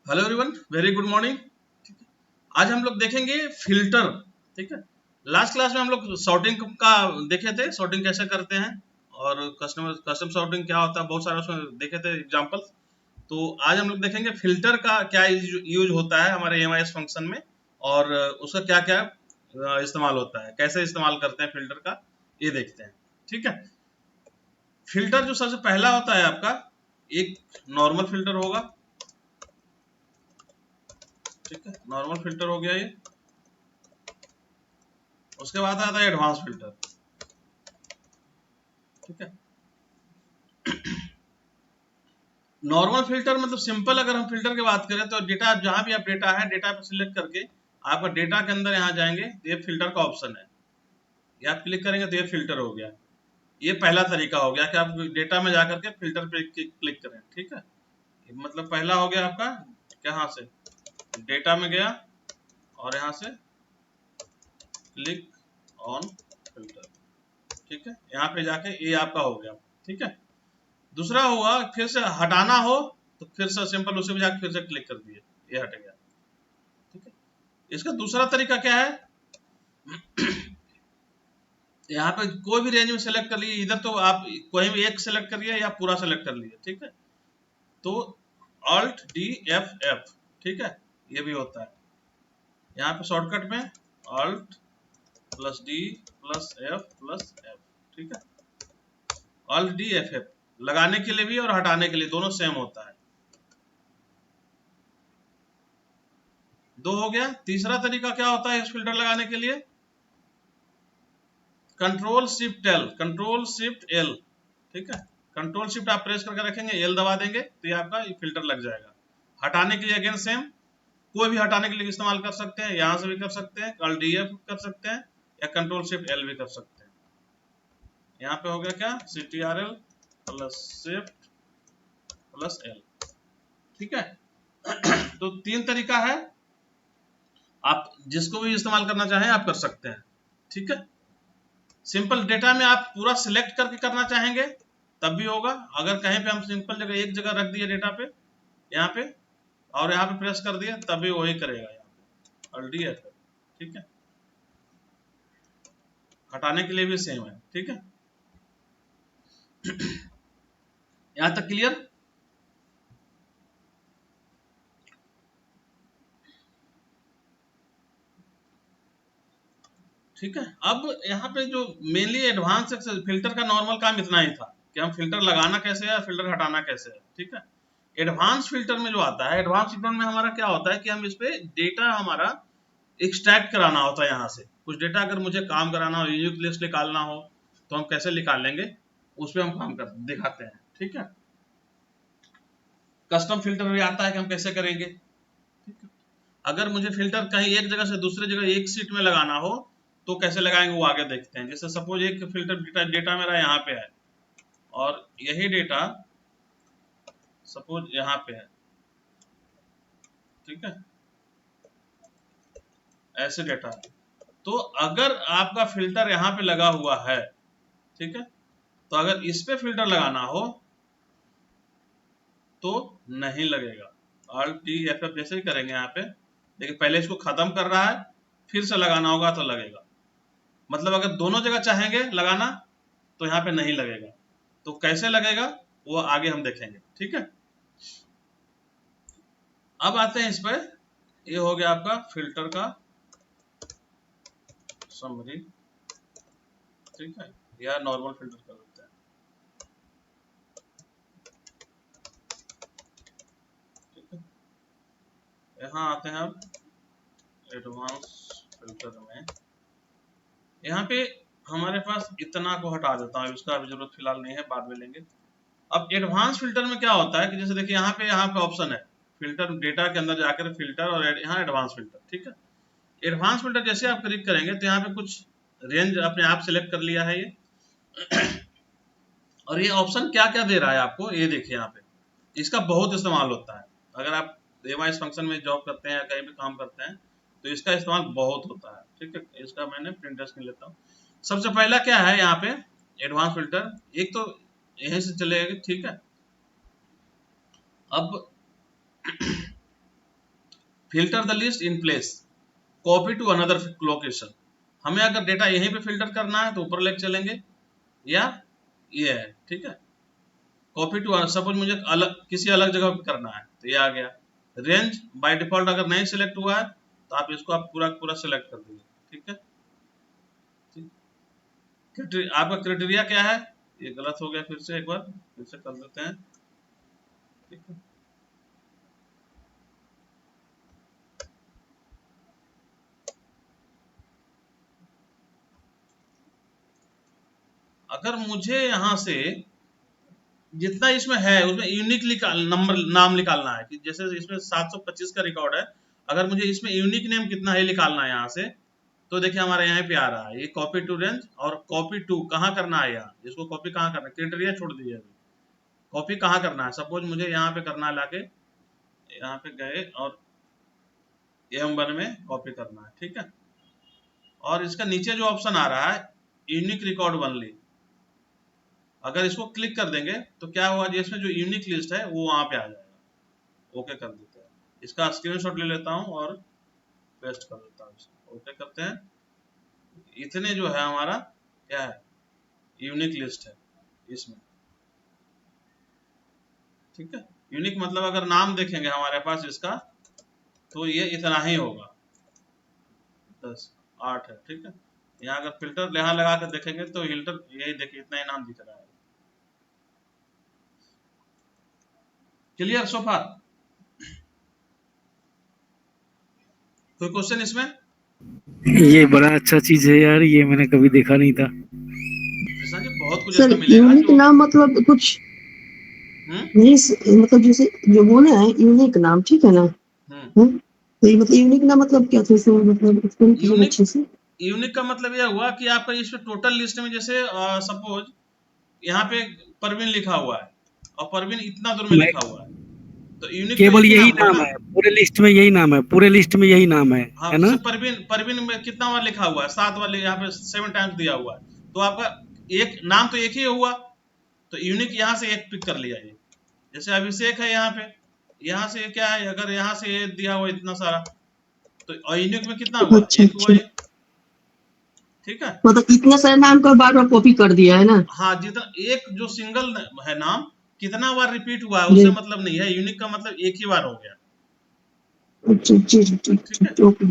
Hello everyone, very good morning. आज हम लोग देखेंगे फिल्टर। ठीक है, लास्ट क्लास में हम लोग सॉर्टिंग का देखे थे, सॉर्टिंग कैसे करते हैं और कस्टम सॉर्टिंग क्या होता है, बहुत सारा उसमें देखे थे एग्जांपल। तो आज हम लोग देखेंगे फिल्टर का क्या यूज होता है हमारे एमआईएस फंक्शन में और उसका क्या क्या इस्तेमाल होता है, कैसे इस्तेमाल करते हैं फिल्टर का, ये देखते हैं। ठीक है, फिल्टर जो सबसे पहला होता है आपका, एक नॉर्मल फिल्टर होगा। ठीक है, नॉर्मल फिल्टर हो गया ये। उसके बाद आता है एडवांस फिल्टर। ठीक है, नॉर्मल फिल्टर मतलब सिंपल, अगर हम फिल्टर की बात करें तो डेटा जहां भी आप डेटा है, डेटा पे सिलेक्ट करके आपका डेटा के अंदर यहाँ जाएंगे तो ये फिल्टर का ऑप्शन है, ये आप क्लिक करेंगे तो ये फिल्टर हो गया। ये पहला तरीका हो गया कि आप डेटा में जाकर के फिल्टर पे क्लिक करें। ठीक है, मतलब पहला हो गया आपका, कहाँ से डेटा में गया और यहाँ से क्लिक ऑन फिल्टर। ठीक है, यहाँ पे जाके ये आपका हो गया। ठीक है, दूसरा हुआ फिर से हटाना हो तो फिर से सिंपल उसे भी जाके फिर से क्लिक कर दिए, ये हट गया। ठीक है, इसका दूसरा तरीका क्या है, यहाँ पे कोई भी रेंज में सेलेक्ट कर लिए, इधर तो आप कोई भी एक सेलेक्ट करिए या पूरा सेलेक्ट कर लिए। ठीक है, तो Alt D F F, ठीक है, ये भी होता है। यहाँ पे शॉर्टकट में Alt plus D plus F plus F। ठीक है, Alt D F F लगाने के लिए भी और हटाने के लिए दोनों सेम होता है। दो हो गया। तीसरा तरीका क्या होता है इस फिल्टर लगाने के लिए, control shift L, control shift L. ठीक है, कंट्रोल शिफ्ट आप प्रेस करके रखेंगे, एल दबा देंगे तो ये आपका ये फिल्टर लग जाएगा। हटाने के लिए अगेन सेम, कोई भी हटाने के लिए इस्तेमाल कर सकते हैं, यहां से भी कर सकते हैं, Alt D F कर सकते हैं या कंट्रोल शिफ्ट एल भी कर सकते हैं। यहाँ पे हो गया क्या, CTRL plus shift plus L. ठीक है, तो तीन तरीका है, आप जिसको भी इस्तेमाल करना चाहें आप कर सकते हैं। ठीक है, सिंपल डेटा में आप पूरा सिलेक्ट करके करना चाहेंगे तब भी होगा, अगर कहीं पे हम सिंपल जगह एक जगह रख दिए डेटा पे, यहाँ पे और यहाँ पे प्रेस कर दिए तब भी वही करेगा यहाँ पे Alt D F। ठीक है, हटाने के लिए भी सेम है। ठीक है, यहाँ तक क्लियर। ठीक है, अब यहाँ पे जो मेनली एडवांस फिल्टर का नॉर्मल काम इतना ही था कि हम फिल्टर लगाना कैसे है, फिल्टर हटाना कैसे है। ठीक है, एडवांस फिल्टर में जो आता है, एडवांस फिल्टर में हमारा क्या होता है कि हम इस पे डेटा हमारा एक्सट्रैक्ट कराना होता है। यहाँ से कुछ डेटा अगर मुझे काम कराना हो, यूनिक लिस्ट निकालना हो तो हम कैसे निकाल लेंगे, उस पर हम काम कर दिखाते हैं। ठीक है, कस्टम फिल्टर भी आता है कि हम कैसे करेंगे। ठीक है, अगर मुझे फिल्टर कहीं एक जगह से दूसरे जगह एक सीट में लगाना हो तो कैसे लगाएंगे वो आगे देखते हैं। जैसे सपोज एक फिल्टर डेटा मेरा यहाँ पे है और यही डेटा सपोज यहाँ पे है। ठीक है, ऐसे डेटा है, तो अगर आपका फिल्टर यहाँ पे लगा हुआ है, ठीक है, तो अगर इस पे फिल्टर लगाना हो तो नहीं लगेगा। Alt D F F जैसे ही करेंगे यहाँ पे, लेकिन पहले इसको खत्म कर रहा है, फिर से लगाना होगा तो लगेगा। मतलब अगर दोनों जगह चाहेंगे लगाना तो यहाँ पे नहीं लगेगा, तो कैसे लगेगा वो आगे हम देखेंगे। ठीक है, अब आते हैं इस पर। ये हो गया आपका फिल्टर का समरी। ठीक है, या नॉर्मल फिल्टर कर देते हैं। ठीक है, यहाँ आते हैं अब एडवांस फिल्टर में। यहाँ पे हमारे पास इतना को हटा देता हूँ, इसका अभी जरूरत फिलहाल नहीं है, बाद में लेंगे। अब एडवांस फिल्टर में क्या होता है कि जैसे देखिए यहाँ पे ऑप्शन है फिल्टर, डेटा के अंदर जाकर फिल्टर और यहाँ एडवांस फिल्टर। ठीक है, एडवांस फिल्टर जैसे आप क्लिक करेंगे तो यहाँ पे कुछ रेंज अपने आप सेलेक्ट कर लिया है ये, और ये ऑप्शन क्या क्या दे रहा है आपको, ये देखिए यहाँ पे इसका बहुत इस्तेमाल होता है। अगर आप एमआईएस फंक्शन में जॉब करते हैं या कहीं भी काम करते हैं तो इसका इस्तेमाल बहुत होता है। ठीक है, इसका मैंने प्रिंट स्क्रीन लेता हूँ। सबसे पहला क्या है यहाँ पे एडवांस फिल्टर, एक तो यहीं से चलेगा। ठीक है, अब filter the list in place, copy to another location. हमें अगर डेटा यहीं पे फिल्टर करना है तो ऊपर लेके चलेंगे, या ये है, ठीक है। कॉपी टू, सपोज मुझे अलग किसी अलग जगह पे करना है तो ये आ गया। रेंज बाय डिफॉल्ट अगर नहीं सिलेक्ट हुआ है तो आप इसको आप पूरा पूरा सिलेक्ट कर दीजिए, ठीक है। आपका क्राइटेरिया क्या है, ये गलत हो गया, फिर से एक बार फिर से कर देते हैं, ठीक है। अगर मुझे यहाँ से जितना इसमें है उसमें यूनिक नाम निकालना है, कि जैसे इसमें 725 का रिकॉर्ड है, अगर मुझे इसमें यूनिक नेम कितना है निकालना है यहाँ से, तो देखिए हमारे यहाँ पे आ रहा है ये कॉपी टू रेंज, और कॉपी टू कहाँ करना है, यहाँ इसको कॉपी कहाँ करना है, क्राइटेरिया छोड़ दीजिए अभी, कॉपी कहाँ करना है। सपोज मुझे यहाँ पे करना है, लाके यहाँ पे गए और M1 में कॉपी करना है, ठीक है। और इसका नीचे जो ऑप्शन आ रहा है यूनिक रिकॉर्ड ओनली, अगर इसको क्लिक कर देंगे तो क्या हुआ, जिसमें जो यूनिक लिस्ट है वो वहां पे आ जाएगा। ओके कर देते हैं, इसका स्क्रीनशॉट ले लेता हूं और पेस्ट कर देता हूं, ओके करते हैं। इतने जो है हमारा क्या है, यूनिक लिस्ट है इसमें, ठीक है। यूनिक मतलब अगर नाम देखेंगे हमारे पास इसका तो ये इतना ही होगा, 10 8 है, ठीक है। यहाँ अगर फिल्टर यहाँ लगा कर देखेंगे तो फिल्टर यही देखिए इतना ही नाम दिख रहा है। क्लियर सो फार? कोई क्वेश्चन इसमें? ये बड़ा अच्छा चीज है यार, ये मैंने कभी देखा नहीं था। कृष्णा जी बहुत कुछ सर ऐसा मिलेगा यूनिक जो नाम मतलब कुछ हम्म नहीं, मतलब जैसे जो बोले हैं यूनिक नाम, ठीक है ना। तो ये मतलब यूनिक नाम मतलब क्या था, इसमें मतलब एक्सप्लेन कीजिए यूनिक अच्छे से। यूनिक का मतलब यह हुआ कि आपका इसमें टोटल लिस्ट में जैसे सपोज यहाँ पे परवीन लिखा हुआ है और परवीन इतना दूर में मैं लिखा हुआ है, तो यूनिक तो केवल एक ही यही नाम हुआ नाम ना। है पूरे लिस्ट में, यही नाम है पूरे लिस्ट में, यही नाम हाँ है ना। जैसे परवीन परवीन में कितना बार लिखा हुआ है, 7 बार, यहाँ पे 7 टाइम्स दिया हुआ है, तो आपका एक नाम तो एक ही हुआ, तो यूनिक यहाँ से एक पिक कर लिया ये। जैसे अभिषेक है यहाँ पे, यहाँ से क्या है, अगर यहाँ से ये दिया हुआ इतना सारा, तो यूनिक में कितना हुआ, अच्छा एक हुआ अच्छा, ये, ठीक है। मतलब इतने सारे नाम को बार बार कॉपी कर दिया है ना। हाँ जितना एक जो सिंगल है नाम कितना बार रिपीट हुआ है जी, उससे मतलब नहीं है, यूनिक का मतलब एक ही बार हो गया, अच्छा जी जी ठीक ठीक है। ठीक, ओके।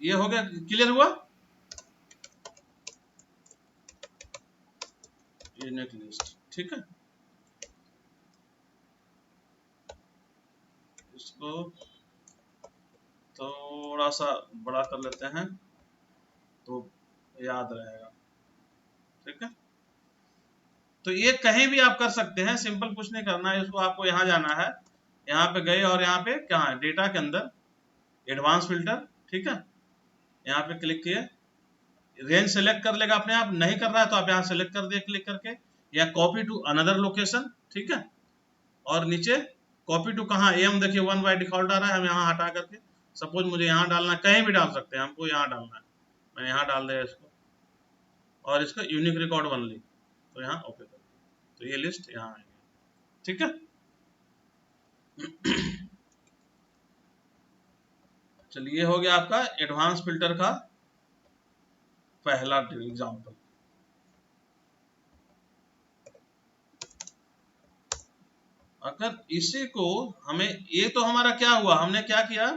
ये हो गया, क्लियर हुआ। यूनिक लिस्ट, ठीक है। इसको थोड़ा सा बड़ा कर लेते हैं तो याद रहेगा, ठीक है। तो ये कहीं भी आप कर सकते हैं, सिंपल कुछ नहीं करना है, इसको आपको यहाँ जाना है, यहाँ पे गए और यहाँ पे क्या है, डेटा के अंदर एडवांस फिल्टर, ठीक है। यहाँ पे क्लिक किए, रेंज सेलेक्ट कर लेगा अपने आप, नहीं कर रहा है तो आप यहाँ सेलेक्ट कर दिए क्लिक करके, या कॉपी टू अनदर लोकेशन, ठीक है। और नीचे कॉपी टू कहाँ, एम देखिए 1 बाय डिफॉल्ट आ रहा है, हम यहाँ हटा करके सपोज मुझे यहाँ डालना है, कहीं भी डाल सकते हैं, हमको यहाँ डालना है, मैं यहाँ डाल दिया इसको, और इसका यूनिक रिकॉर्ड ओनली, तो यहाँ ओके कर दिया, तो ये लिस्ट यहाँ आएगी, ठीक है। चलिए हो गया आपका एडवांस फिल्टर का पहला एग्जांपल। अगर इसी को हमें, ये तो हमारा क्या हुआ, हमने क्या किया,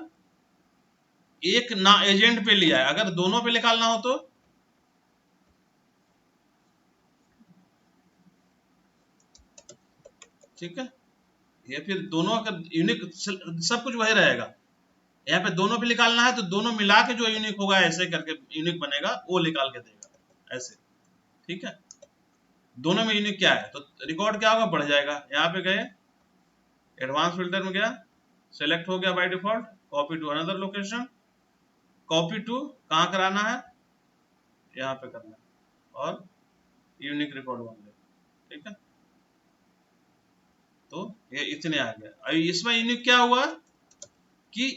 एक ना एजेंट पे लिया है, अगर दोनों पे निकालना हो तो ठीक है, ये फिर दोनों का यूनिक सब कुछ वही रहेगा, यहाँ पे दोनों पे निकालना है तो दोनों मिला के जो यूनिक होगा ऐसे करके यूनिक बनेगा, वो निकाल के देगा ऐसे, ठीक है। दोनों में यूनिक क्या है तो रिकॉर्ड क्या होगा, बढ़ जाएगा। यहाँ पे गए एडवांस फिल्टर में गया, सेलेक्ट हो गया by default, copy to another location, copy to कहाँ कराना है, यहाँ पे करना है, और यूनिक रिकॉर्ड बन गया, ठीक है। तो ये इतने आ गया। अभी इसमें यूनिक क्या हुआ कि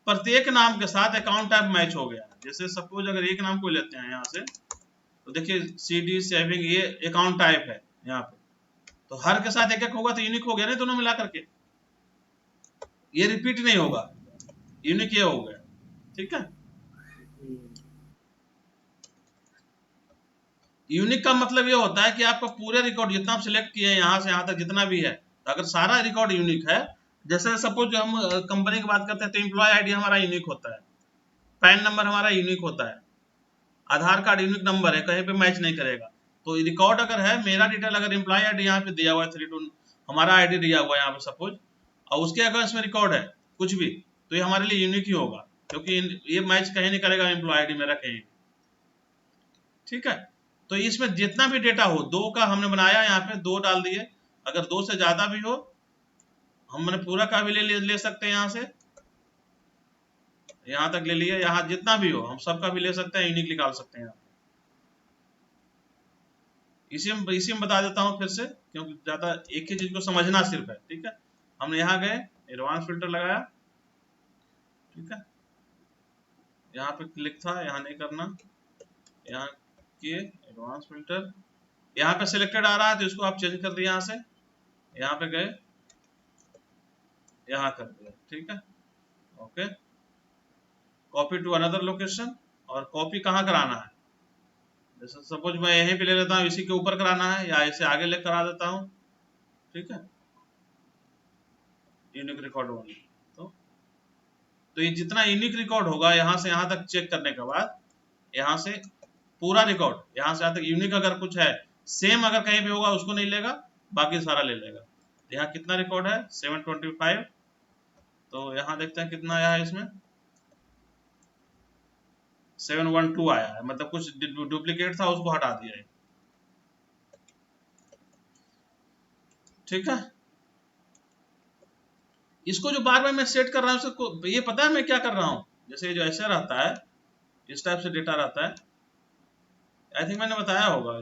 प्रत्येक नाम के साथ अकाउंट टाइप मैच हो गया, जैसे सपोज अगर एक नाम को लेते हैं यहाँ से, तो देखिए CD सेविंग ये अकाउंट टाइप है यहाँ पे, तो हर के साथ एक एक होगा तो यूनिक हो गया ना दोनों मिला करके, ये रिपीट नहीं होगा, यूनिक ये हो गया, ठीक है। यूनिक का मतलब ये होता है कि आपका पूरे रिकॉर्ड जितना आप सिलेक्ट किए हैं यहाँ से यहाँ तक जितना भी है, तो अगर सारा रिकॉर्ड यूनिक है, जैसे सपोज हम कंपनी की बात करते हैं तो एम्प्लॉय आईडी हमारा यूनिक होता है, पैन नंबर हमारा यूनिक होता है, आधार कार्ड यूनिक नंबर है, कहीं पे मैच नहीं करेगा। तो रिकॉर्ड अगर है, मेरा डिटेल अगर एम्प्लॉय आईडी यहाँ पे दिया हुआ है 32, हमारा आईडी दिया हुआ है यहाँ पे सपोज, और उसके अगर इसमें रिकॉर्ड है कुछ भी, तो ये हमारे लिए यूनिक ही होगा, क्योंकि ये मैच कहीं नहीं करेगा एम्प्लॉय आईडी मेरा कहीं, ठीक है। तो इसमें जितना भी डेटा हो, 2 का हमने बनाया यहाँ पे 2 डाल दिए, अगर 2 से ज्यादा भी हो हमने पूरा का भी ले सकते हैं, यहाँ से यहाँ तक ले लिए, यहाँ जितना भी हो हम सबका भी ले सकते हैं, यूनिक निकाल सकते हैं। इसी में बता देता हूँ फिर से, क्योंकि ज्यादा एक ही चीज को समझना सिर्फ है, ठीक है। हमने यहाँ गए, एडवांस फिल्टर लगाया, ठीक है, यहाँ पे क्लिक था, यहाँ नहीं करना, यहाँ किए एडवांस फिल्टर, यहाँ पे सिलेक्टेड आ रहा है तो इसको आप चेंज कर दिए, यहाँ से यहाँ पे गए, यहाँ कर दिया, ठीक है, okay. Copy to another location, और कॉपी कहाँ कराना है, जैसे सपोज मैं यहीं पे ले लेता हूँ, इसी के ऊपर कराना है, या इसे आगे ले करा देता हूँ, ठीक है, यूनिक रिकॉर्ड ओनली। तो ये जितना यूनिक रिकॉर्ड होगा यहाँ से यहाँ तक चेक करने के बाद, यहाँ से पूरा रिकॉर्ड यहाँ से यहाँ तक यूनिक अगर कुछ है, सेम अगर कहीं भी होगा उसको नहीं लेगा, बाकी सारा ले लेगा। यहाँ कितना रिकॉर्ड है 725, तो यहाँ देखते हैं कितना आया है, इसमें 712 आया है, मतलब कुछ डुप्लीकेट था उसको हटा दिया है, ठीक है। इसको जो बार बार मैं सेट कर रहा हूँ, उसको ये पता है मैं क्या कर रहा हूँ, जैसे जो ऐसे रहता है, इस टाइप से डेटा रहता है, आई थिंक मैंने बताया होगा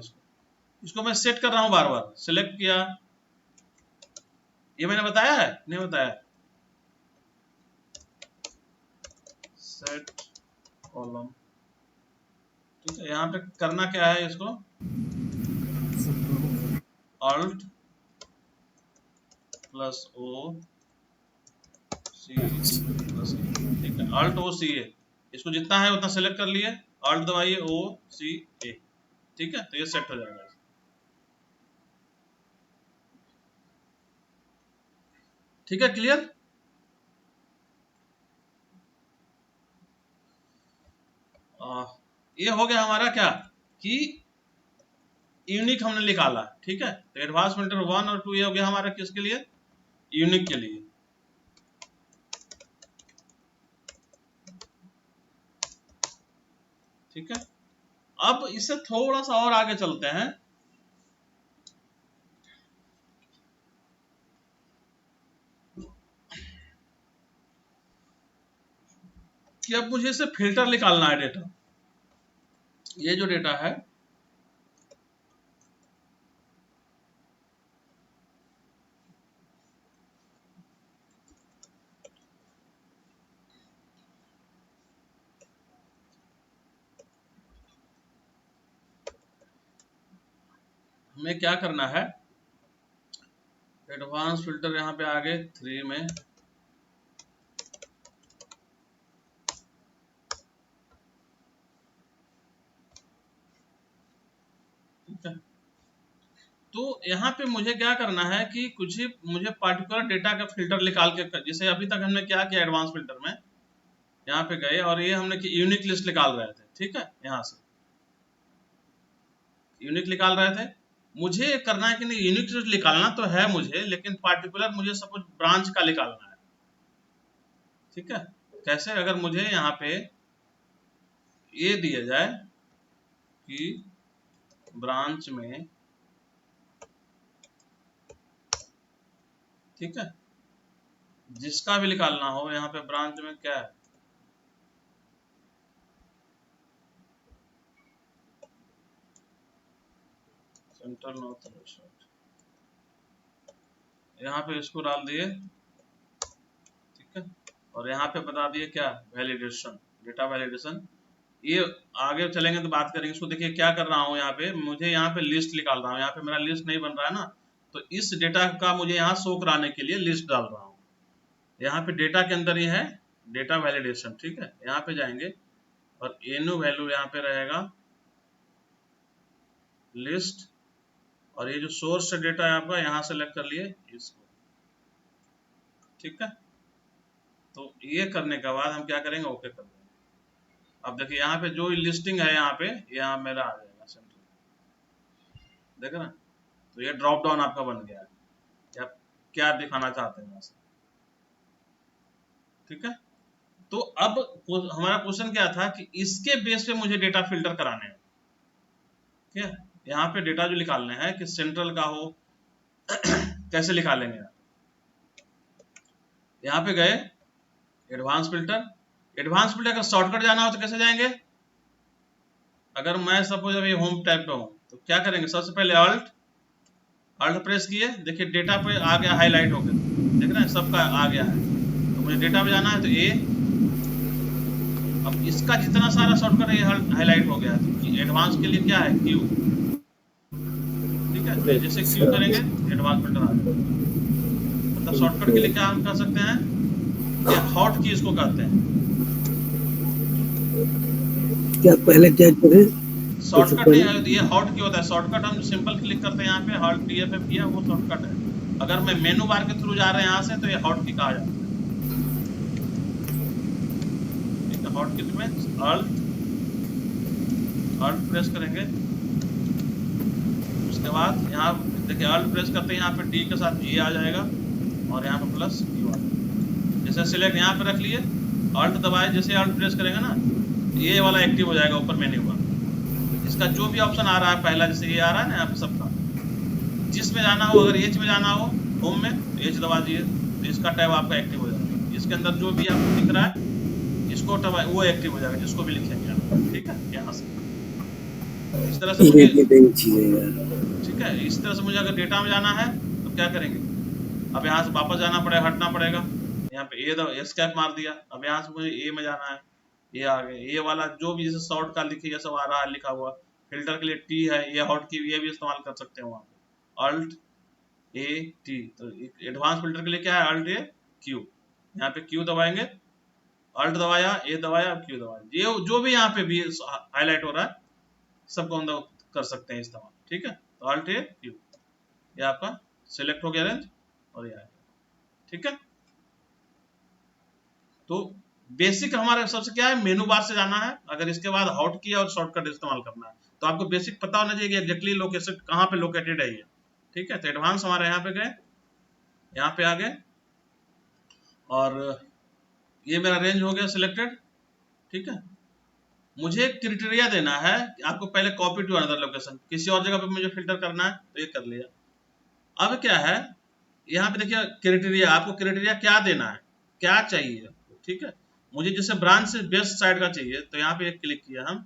इसको मैं सेट कर रहा हूँ, बार बार सिलेक्ट किया, ये मैंने बताया है नहीं बताया, सेट कॉलम, ठीक है। यहाँ पे करना क्या है, इसको Alt plus O C plus, ठीक है, Alt O C A, इसको जितना है उतना सेलेक्ट कर लिए, Alt दबाइए O C A, ठीक है, तो ये सेट हो जाएगा। ठीक है, क्लियर। ये हो गया हमारा क्या कि यूनिक हमने निकाला, ठीक है। तो एडवांस फिल्टर 1 और 2 ये हो गया हमारा किसके लिए, यूनिक के लिए, ठीक है। अब इससे थोड़ा सा और आगे चलते हैं कि अब मुझे इसे फिल्टर निकालना है डेटा, ये जो डेटा है हमें क्या करना है, एडवांस फिल्टर यहाँ पे आगे 3 में, ठीक है। तो यहाँ पे मुझे क्या करना है कि कुछ ही मुझे पार्टिकुलर डेटा का फिल्टर निकाल के, जैसे अभी तक हमने क्या किया एडवांस फिल्टर में, यहाँ पे गए और ये हमने यूनिक लिस्ट निकाल रहे थे, ठीक है, यहाँ से यूनिक निकाल रहे थे। मुझे करना है कि नहीं, यूनिक लिस्ट निकालना तो है मुझे, लेकिन पार्टिकुलर मुझे सपोज ब्रांच का निकालना है, ठीक है। कैसे, अगर मुझे यहाँ पे ये दिया जाए कि ब्रांच में, ठीक है, जिसका भी निकालना हो, यहाँ पे ब्रांच में क्या है, सेंट्रल नॉर्थ वेस्ट, यहाँ पे इसको डाल दिए, ठीक है, और यहाँ पे बता दिए क्या, वैलिडेशन, डेटा वैलिडेशन। ये आगे चलेंगे तो बात करेंगे इसको। देखिए क्या कर रहा हूँ, यहाँ पे मुझे यहाँ पे लिस्ट निकाल रहा हूँ, यहाँ पे मेरा लिस्ट नहीं बन रहा है ना, तो इस डेटा का मुझे यहाँ शो कराने के लिए लिस्ट डाल रहा हूँ, यहाँ पे डेटा के अंदर ही है डेटा वैलिडेशन, ठीक है। यहाँ पे जाएंगे और एनु वैल्यू यहाँ पे रहेगा लिस्ट, और ये जो सोर्स से डेटा है आपका यहाँ सेलेक्ट कर लिए इसको, ठीक है। तो ये करने के बाद हम क्या करेंगे, ओके कर देंगे। अब देखिए यहाँ पे जो लिस्टिंग है यहाँ पे, यहाँ मेरा आ जाएगा सेंटर, देख रहे हैं। तो ये ड्रॉप डाउन आपका बन गया है, आप क्या दिखाना चाहते हैं यहाँ से, ठीक है। तो अब हमारा क्वेश्चन क्या था कि इसके बेस पे मुझे डेटा फिल्टर कराने हैं, ठीक है। यहाँ पे डेटा जो निकालने हैं कि सेंट्रल का हो कैसे निकालेंगे आप, यहाँ पे गए एडवांस फिल्टर का शॉर्टकट जाना हो तो कैसे जाएंगे। अगर मैं सपोज अभी होम टैब पे हूँ तो क्या करेंगे, सबसे पहले अल्ट प्रेस किए, देखिए डेटा पे आ गया हाईलाइट होकर, देख रहे हैं सबका आ गया है। तो मुझे डेटा पे जाना है तो ए, अब इसका जितना सारा शॉर्टकट है हाईलाइट हो गया है, तो एडवांस के लिए क्या है क्यू, ठीक है। जैसे क्यू करेंगे एडवांस फिल्टर आ जाएगा। मतलब शॉर्टकट के लिए क्या हम कर सकते हैं, ये हॉट की इसको कहते हैं। क्या पहले क्या करें, शॉर्टकट नहीं है, ये हॉट की होता है। शॉर्टकट हम सिंपल क्लिक करते हैं यहाँ पे, हॉट DFF किया, वो शॉर्टकट है। अगर मैं मेनू बार के थ्रू जा रहे हैं यहाँ से तो ये हॉट की कहा जाता है, ठीक है। हॉट की में अल्ट प्रेस करेंगे, उसके बाद यहाँ देखिए अल्ट प्रेस करते हैं, यहाँ पे डी के साथ ए आ जाएगा और यहाँ पे प्लस क्यू आ जाएगा। जैसे सिलेक्ट यहाँ पे रख लिए, अल्ट दबाए, जैसे अल्ट प्रेस करेंगे ना ये वाला एक्टिव हो जाएगा ऊपर मेन्यू का। इसका जो भी ऑप्शन आ रहा है पहला, जैसे ये आ रहा है ना यहाँ पे सबका, जिसमें जाना हो, अगर एच में जाना हो होम में तो एच दबा दिए, तो इसका टैब आपका एक्टिव हो जाएगा। इसके अंदर जो भी आपको दिख रहा है इसको दबाए, वो एक्टिव हो जाएगा, जिसको भी लिखेंगे आप, ठीक है। यहाँ से इस तरह से मुझे, ठीक है, इस तरह से मुझे अगर डेटा में जाना है तो क्या करेंगे, अब यहाँ से वापस जाना पड़ेगा, हटना पड़ेगा। यहाँ पे ए एस्केप मार दिया, अब यहाँ से मुझे ए में जाना है, ये आ गए, ये वाला जो भी जैसे शॉर्ट का लिखी है सब आ रहा है लिखा हुआ। फिल्टर के लिए टी है, ये हॉट की ये भी इस्तेमाल कर सकते हैं वहाँ पे, अल्ट ए टी। तो एडवांस फिल्टर के लिए क्या है, अल्ट ए क्यू, यहाँ पे क्यू दबाएंगे, अल्ट दबाया, ए दबाया, अब क्यू दबाया, ये जो भी यहाँ पे भी हाईलाइट हो रहा है सबको हम कर सकते हैं इस्तेमाल, ठीक है। तो अल्ट ए क्यू, ये आपका सिलेक्ट हो गया रेंज और ये आ गया, ठीक है। तो बेसिक हमारा सबसे क्या है, मेनू बार से जाना है, अगर इसके बाद हॉट की और शॉर्टकट इस्तेमाल करना है तो आपको बेसिक पता होना चाहिए कि एग्जैक्टली लोकेशन कहाँ पे लोकेटेड है ये, ठीक है। तो एडवांस हमारे यहाँ पे गए, यहाँ पे आ गए और ये मेरा रेंज हो गया सिलेक्टेड, ठीक है। मुझे एक क्राइटेरिया देना है कि आपको पहले कॉपी टू अनदर लोकेशन, किसी और जगह पे मुझे फिल्टर करना है तो ये कर लिया। अब क्या है यहाँ पे देखिए क्राइटेरिया, आपको क्राइटेरिया क्या देना है, क्या चाहिए, ठीक है। मुझे जैसे ब्रांच से बेस्ट साइड का चाहिए तो यहाँ पे एक क्लिक किया हम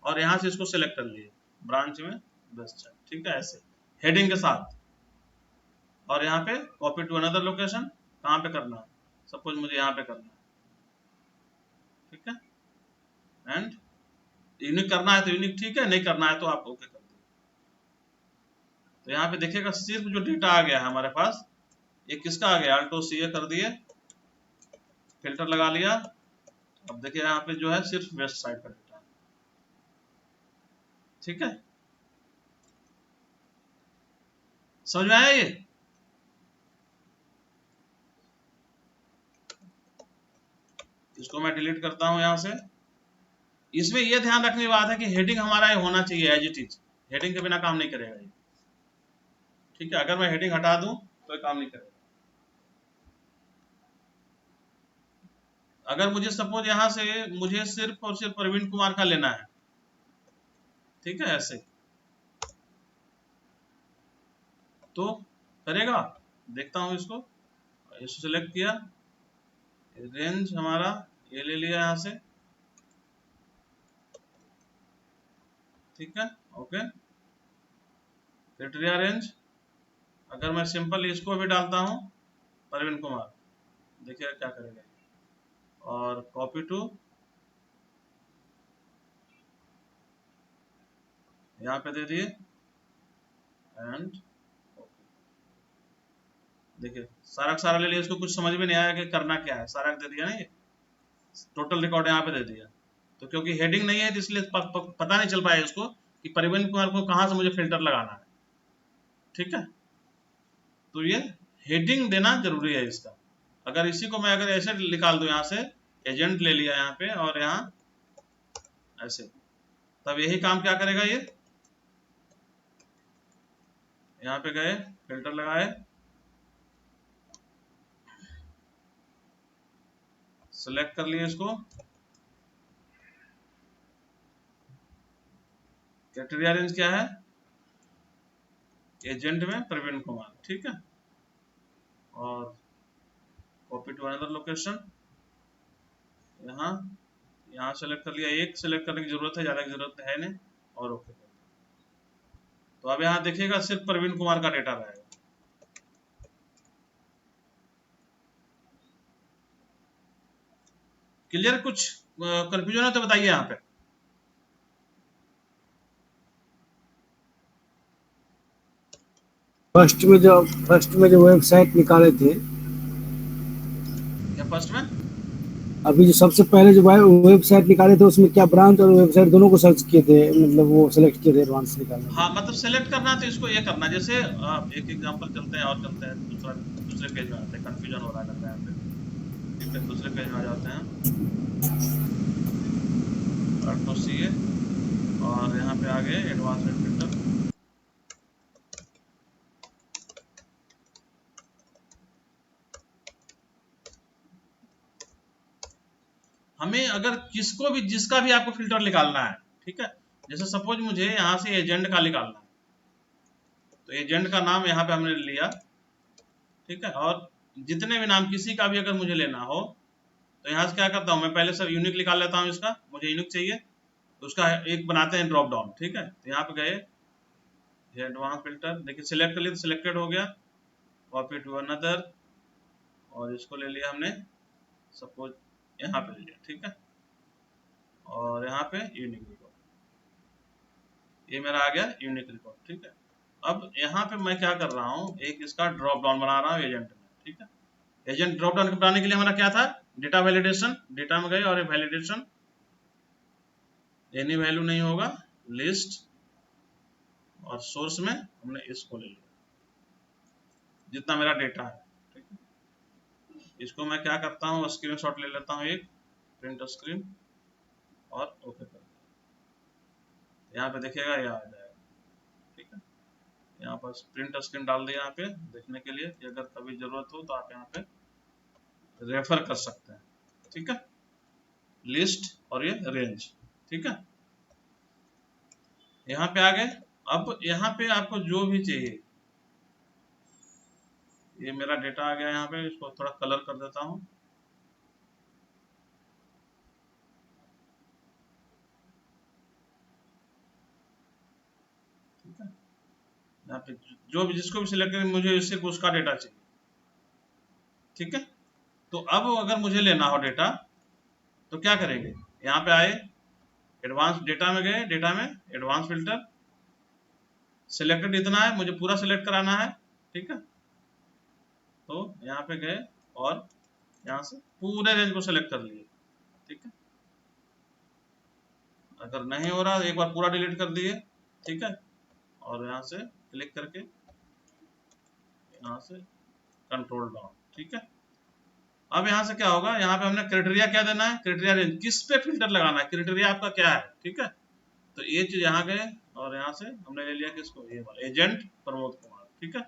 और यहाँ से इसको सिलेक्ट कर लिए, ब्रांच में बेस्ट साइड, ठीक है, ऐसे हेडिंग के साथ। और यहाँ पे कॉपी टू अनदर लोकेशन कहाँ पे करना है, सपोज मुझे यहाँ पे करना है, ठीक है। एंड यूनिक करना है तो यूनिक, ठीक है, नहीं करना है तो आप ओके कर दीजिए। तो यहाँ पे देखिएगा सिर्फ जो डेटा आ गया है हमारे पास, ये किसका आ गया, अल्टो सी कर दिए, फिल्टर लगा लिया। अब देखिए यहाँ पे जो है सिर्फ वेस्ट साइड का डेटा है, ठीक है। समझ में आया ये, इसको मैं डिलीट करता हूं यहाँ से। इसमें यह ध्यान रखने की बात है कि हेडिंग हमारा ये होना चाहिए एज इट इज, हेडिंग के बिना काम नहीं करेगा ये, ठीक है। अगर मैं हेडिंग हटा दूं तो ये काम नहीं करेगा। अगर मुझे सपोज यहाँ से मुझे सिर्फ और सिर्फ प्रवीण कुमार का लेना है, ठीक है, ऐसे तो करेगा, देखता हूं इसको सिलेक्ट किया, रेंज हमारा ये ले लिया यहाँ से, ठीक है, ओके। क्राइटेरिया रेंज, अगर मैं सिंपल इसको भी डालता हूं प्रवीण कुमार, देखिए क्या करेगा, और कॉपी टू यहाँ पे दे दिए एंड ओके। देखिए सारा का सारा ले लिया, इसको कुछ समझ में नहीं आया कि करना क्या है, सारा दे दिया ना, ये टोटल रिकॉर्ड यहाँ पे दे दिया। तो क्योंकि हेडिंग नहीं है तो इसलिए पता नहीं चल पाया इसको कि परिवहन कुमार को कहाँ से मुझे फिल्टर लगाना है। ठीक है, तो ये हेडिंग देना जरूरी है इसका। अगर इसी को मैं अगर ऐसे निकाल दूं, यहाँ से एजेंट ले लिया यहाँ पे और यहाँ ऐसे, तब यही काम क्या करेगा, ये यहाँ पे गए फिल्टर लगाए, सिलेक्ट कर लिए इसको, क्राइटेरिया रेंज क्या है, एजेंट में प्रवीण कुमार। ठीक है, और कॉपी टू अनदर लोकेशन, यहाँ यहाँ सेलेक्ट कर लिया, एक सेलेक्ट करने की जरूरत है, ज्यादा की जरूरत है नहीं, और ओके। तो अब यहाँ देखिएगा सिर्फ प्रवीण कुमार का डेटा रहेगा। क्लियर, कुछ कंफ्यूजन है तो बताइए यहाँ पे। फर्स्ट में जो वेबसाइट निकाले थे, क्या फर्स्ट में अभी जो सबसे पहले जो वेबसाइट निकाले थे उसमें क्या ब्रांच और वेबसाइट दोनों को सर्च किए थे, मतलब वो सेलेक्ट किए थे एडवांस निकालने। हाँ, मतलब सेलेक्ट करना तो इसको ये करना, जैसे एक एग्जांपल चलते हैं और चलते हैं, दूसरे पेज में आते हैं, कंफ्यूजन हो रहा है लगता है यहाँ पे। ठीक है, दूसरे पेज में आ जाते हैं, ऑटो सीए, और यहाँ पे आ गए एडवांस फिल्टर। हमें अगर किसको भी, जिसका भी आपको फिल्टर निकालना है, ठीक है, जैसे सपोज मुझे यहाँ से एजेंट का निकालना है, तो एजेंट का नाम यहाँ पे हमने लिया। ठीक है, और जितने भी नाम किसी का भी अगर मुझे लेना हो तो यहाँ से क्या करता हूँ मैं, पहले सब यूनिक निकाल लेता हूँ, इसका मुझे यूनिक चाहिए तो उसका एक बनाते हैं ड्रॉप डाउन। ठीक है, तो यहाँ पे गए, एडवांस फिल्टर, देखिए सिलेक्ट कर लिया तो सिलेक्टेड हो गया, कॉपी टू अनदर, और इसको ले लिया हमने सपोज यहाँ पे ले लिया। ठीक है, और यहाँ पे यूनिक रिकॉर्ड, ये मेरा आ गया यूनिक रिकॉर्ड। ठीक है, अब यहाँ पे मैं क्या कर रहा हूँ, एक इसका ड्रॉप डाउन बना रहा हूँ एजेंट में। ठीक है, एजेंट ड्रॉप डाउन बनाने के लिए हमारा क्या था, डेटा वैलिडेशन, डेटा में गए और वैलिडेशन, एनी वैल्यू नहीं होगा, लिस्ट, और सोर्स में हमने इसको ले लिया जितना मेरा डेटा है। ठीक है, इसको मैं क्या करता हूँ, स्क्रीनशॉट ले लेता हूँ एक, प्रिंट स्क्रीन, और ओके कर दिया। यहाँ पे देखिएगा ये आ जाएगा। ठीक है, यहाँ पर प्रिंट स्क्रीन डाल दिया यहाँ पे देखने के लिए कि अगर कभी जरूरत हो तो आप यहाँ पे रेफर कर सकते हैं। ठीक है, लिस्ट और ये रेंज। ठीक है, यहाँ पे आ गए। अब यहाँ पे आपको जो भी चाहिए, ये मेरा डेटा आ गया यहाँ पे, इसको थोड़ा कलर कर देता हूँ। ठीक है, यहाँ पे जो भी जिसको भी सिलेक्ट करें, मुझे इससे उसका डेटा चाहिए। ठीक है, तो अब अगर मुझे लेना हो डेटा तो क्या करेंगे, यहाँ पे आए, एडवांस डेटा में गए, डेटा में एडवांस फिल्टर, सिलेक्टेड इतना है, मुझे पूरा सिलेक्ट कराना है। ठीक है, तो यहाँ पे गए और यहाँ से पूरे रेंज को सिलेक्ट कर लिए। ठीक है, अगर नहीं हो रहा एक बार पूरा डिलीट कर दिए। ठीक है, और यहाँ से क्लिक करके यहाँ से कंट्रोल डाउन। ठीक है, अब यहाँ से क्या होगा, यहाँ पे हमने क्राइटेरिया क्या देना है, क्राइटेरिया रेंज, किस पे फिल्टर लगाना है, क्राइटेरिया आपका क्या है। ठीक है, तो ये चीज यहाँ गए और यहाँ से हमने ले लिया किसको, ये वाला एजेंट प्रमोद कुमार। ठीक है,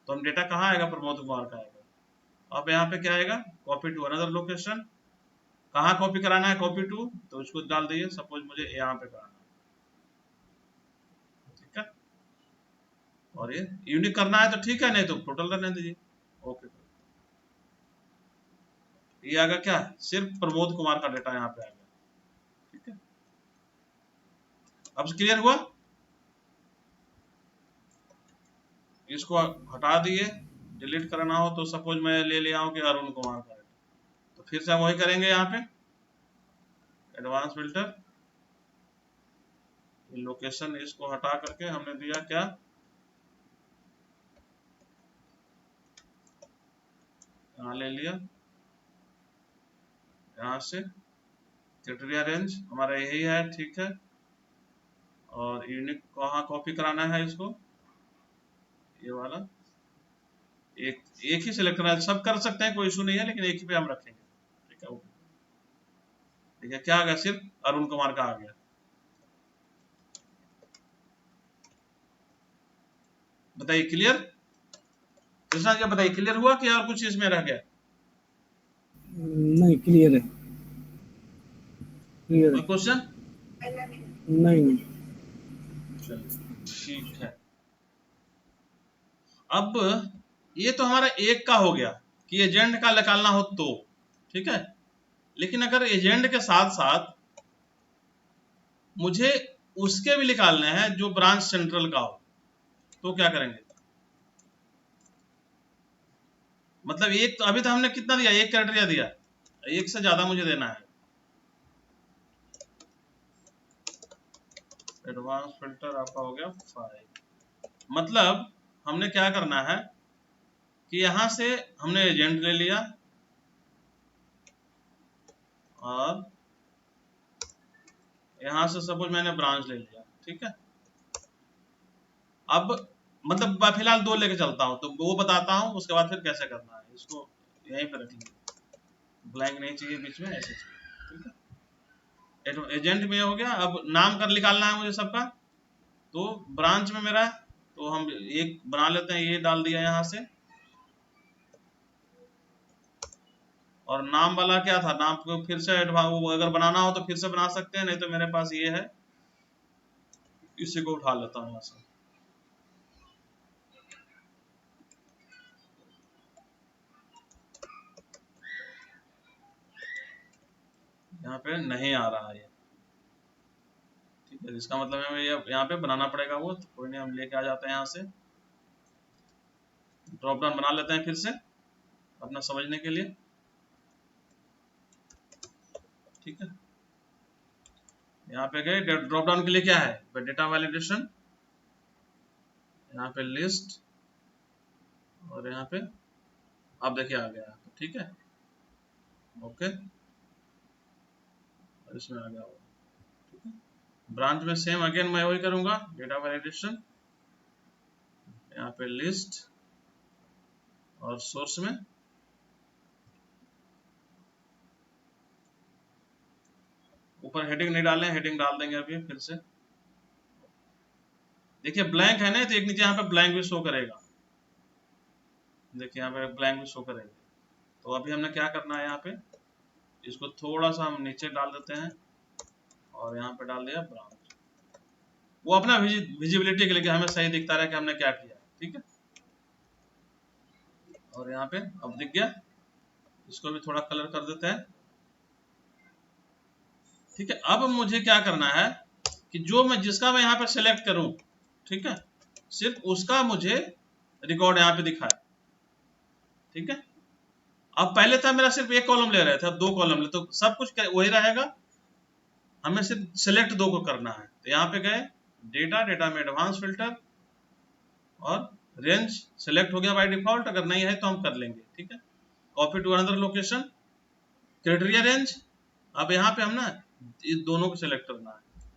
तो हम डेटा कहाँ आएगा, प्रमोद कुमार का आएगा। अब यहाँ पे क्या आएगा, कॉपी टू अनदर लोकेशन, कहाँ कॉपी कराना है, कॉपी टू, तो उसको डाल दिए, सपोज मुझे यहाँ पे कराना है। ठीक है, और ये यूनिक करना है तो ठीक है, नहीं तो टोटल करने दीजिए, ओके। ये आ गया क्या, सिर्फ प्रमोद कुमार का डेटा यहाँ पे आ गया। ठीक है, अब क्लियर हुआ, इसको हटा दिए, डिलीट करना हो तो सपोज मैं ले लिया हूँ कि अरुण कुमार का डेटा, तो फिर से हम वही करेंगे, यहाँ पे एडवांस फिल्टर, लोकेशन, इसको हटा करके हमने दिया क्या, यहाँ ले लिया, यहाँ से क्राइटेरिया रेंज हमारा यही है, ठीक है। और यूनिक कहाँ कॉपी कराना है इसको, ये वाला एक एक ही सिलेक्ट करना है, सब कर सकते हैं कोई इशू नहीं है, लेकिन एक ही पे हम रखेंगे, ठीक है। ओके, ठीक है, क्या आ गया, सिर्फ अरुण कुमार का आ गया। बताइए क्लियर, कृष्णा जी बताइए क्लियर हुआ कि और कुछ इसमें रह गया? नहीं, क्लियर है, क्लियर कोई है। क्वेश्चन? नहीं नहीं। चलिए ठीक है। अब ये तो हमारा एक का हो गया कि एजेंट का निकालना हो तो, ठीक है। लेकिन अगर एजेंट के साथ साथ मुझे उसके भी निकालने हैं जो ब्रांच सेंट्रल का हो, तो क्या करेंगे? मतलब एक तो अभी तो हमने कितना दिया, एक क्राइटेरिया दिया, एक से ज्यादा मुझे देना है। एडवांस फिल्टर आपका हो गया 5। मतलब हमने क्या करना है कि यहां से हमने एजेंट ले लिया और यहां से सपोज मैंने ब्रांच ले लिया, ठीक है। अब मतलब फिलहाल 2 लेके चलता हूं, तो वो बताता हूं, उसके बाद फिर कैसे करना है। इसको यहीं पे रख लीजिए, ब्लैंक नहीं चाहिए बीच में, ऐसे चाहिए, ठीक है। एजेंट में हो गया। अब नाम कर निकालना है मुझे सबका, तो ब्रांच में मेरा, तो हम एक बना लेते हैं, ये डाल दिया यहाँ से। और नाम वाला क्या था, नाम को फिर से वो अगर बनाना हो तो फिर से बना सकते हैं, नहीं तो मेरे पास ये है, इसी को उठा लेता हूँ यहाँ से। यहाँ पे नहीं आ रहा है ये, ठीक है। इसका मतलब हमें यहाँ पे बनाना पड़ेगा वो, तो कोई नहीं, हम लेके आ जाते हैं यहाँ से। ड्रॉप डाउन बना लेते हैं फिर से अपना समझने के लिए, ठीक है। यहाँ पे गए, ड्रॉप डाउन के लिए क्या है, डेटा वैलिडेशन, यहाँ पे लिस्ट, और यहाँ पे आप देखिए आ गया, ठीक है। ओके, और इसमें आ गया वो, ठीक है। ब्रांच में सेम अगेन मैं वही करूंगा, डेटा वैलिडेशन, यहाँ पे लिस्ट, और सोर्स में ऊपर हेडिंग नहीं डालें, हेडिंग डाल देंगे अभी फिर से। देखिए ब्लैंक है ना, तो एक नीचे यहाँ पे ब्लैंक भी शो करेगा, देखिए यहाँ पे ब्लैंक भी शो करेगा। तो अभी हमने क्या करना है, यहाँ पे इसको थोड़ा सा हम नीचे डाल देते हैं, और यहाँ पे डाल दिया ब्रांच, वो अपना विजिबिलिटी के लिए हमें सही दिखता रहा कि हमने क्या किया, ठीक है। और यहाँ पे अब दिख गया, इसको भी थोड़ा कलर कर देते हैं, ठीक है। अब मुझे क्या करना है कि जो मैं जिसका मैं यहाँ पे सिलेक्ट करूं, ठीक है, सिर्फ उसका मुझे रिकॉर्ड यहाँ पे दिखाए, ठीक है। अब पहले था मेरा सिर्फ एक कॉलम ले रहे थे, अब 2 कॉलम ले, तो सब कुछ वही रहेगा, हमें सिर्फ सिलेक्ट 2 को करना है। तो यहाँ पे गए, डेटा में एडवांस फिल्टर, और रेंज सिलेक्ट हो गया बाय डिफॉल्ट, अगर नहीं है तो हम कर लेंगे, ठीक है। Copy to another location, criteria range, अब यहाँ पे हम ना ये दोनों को सिलेक्ट करना है,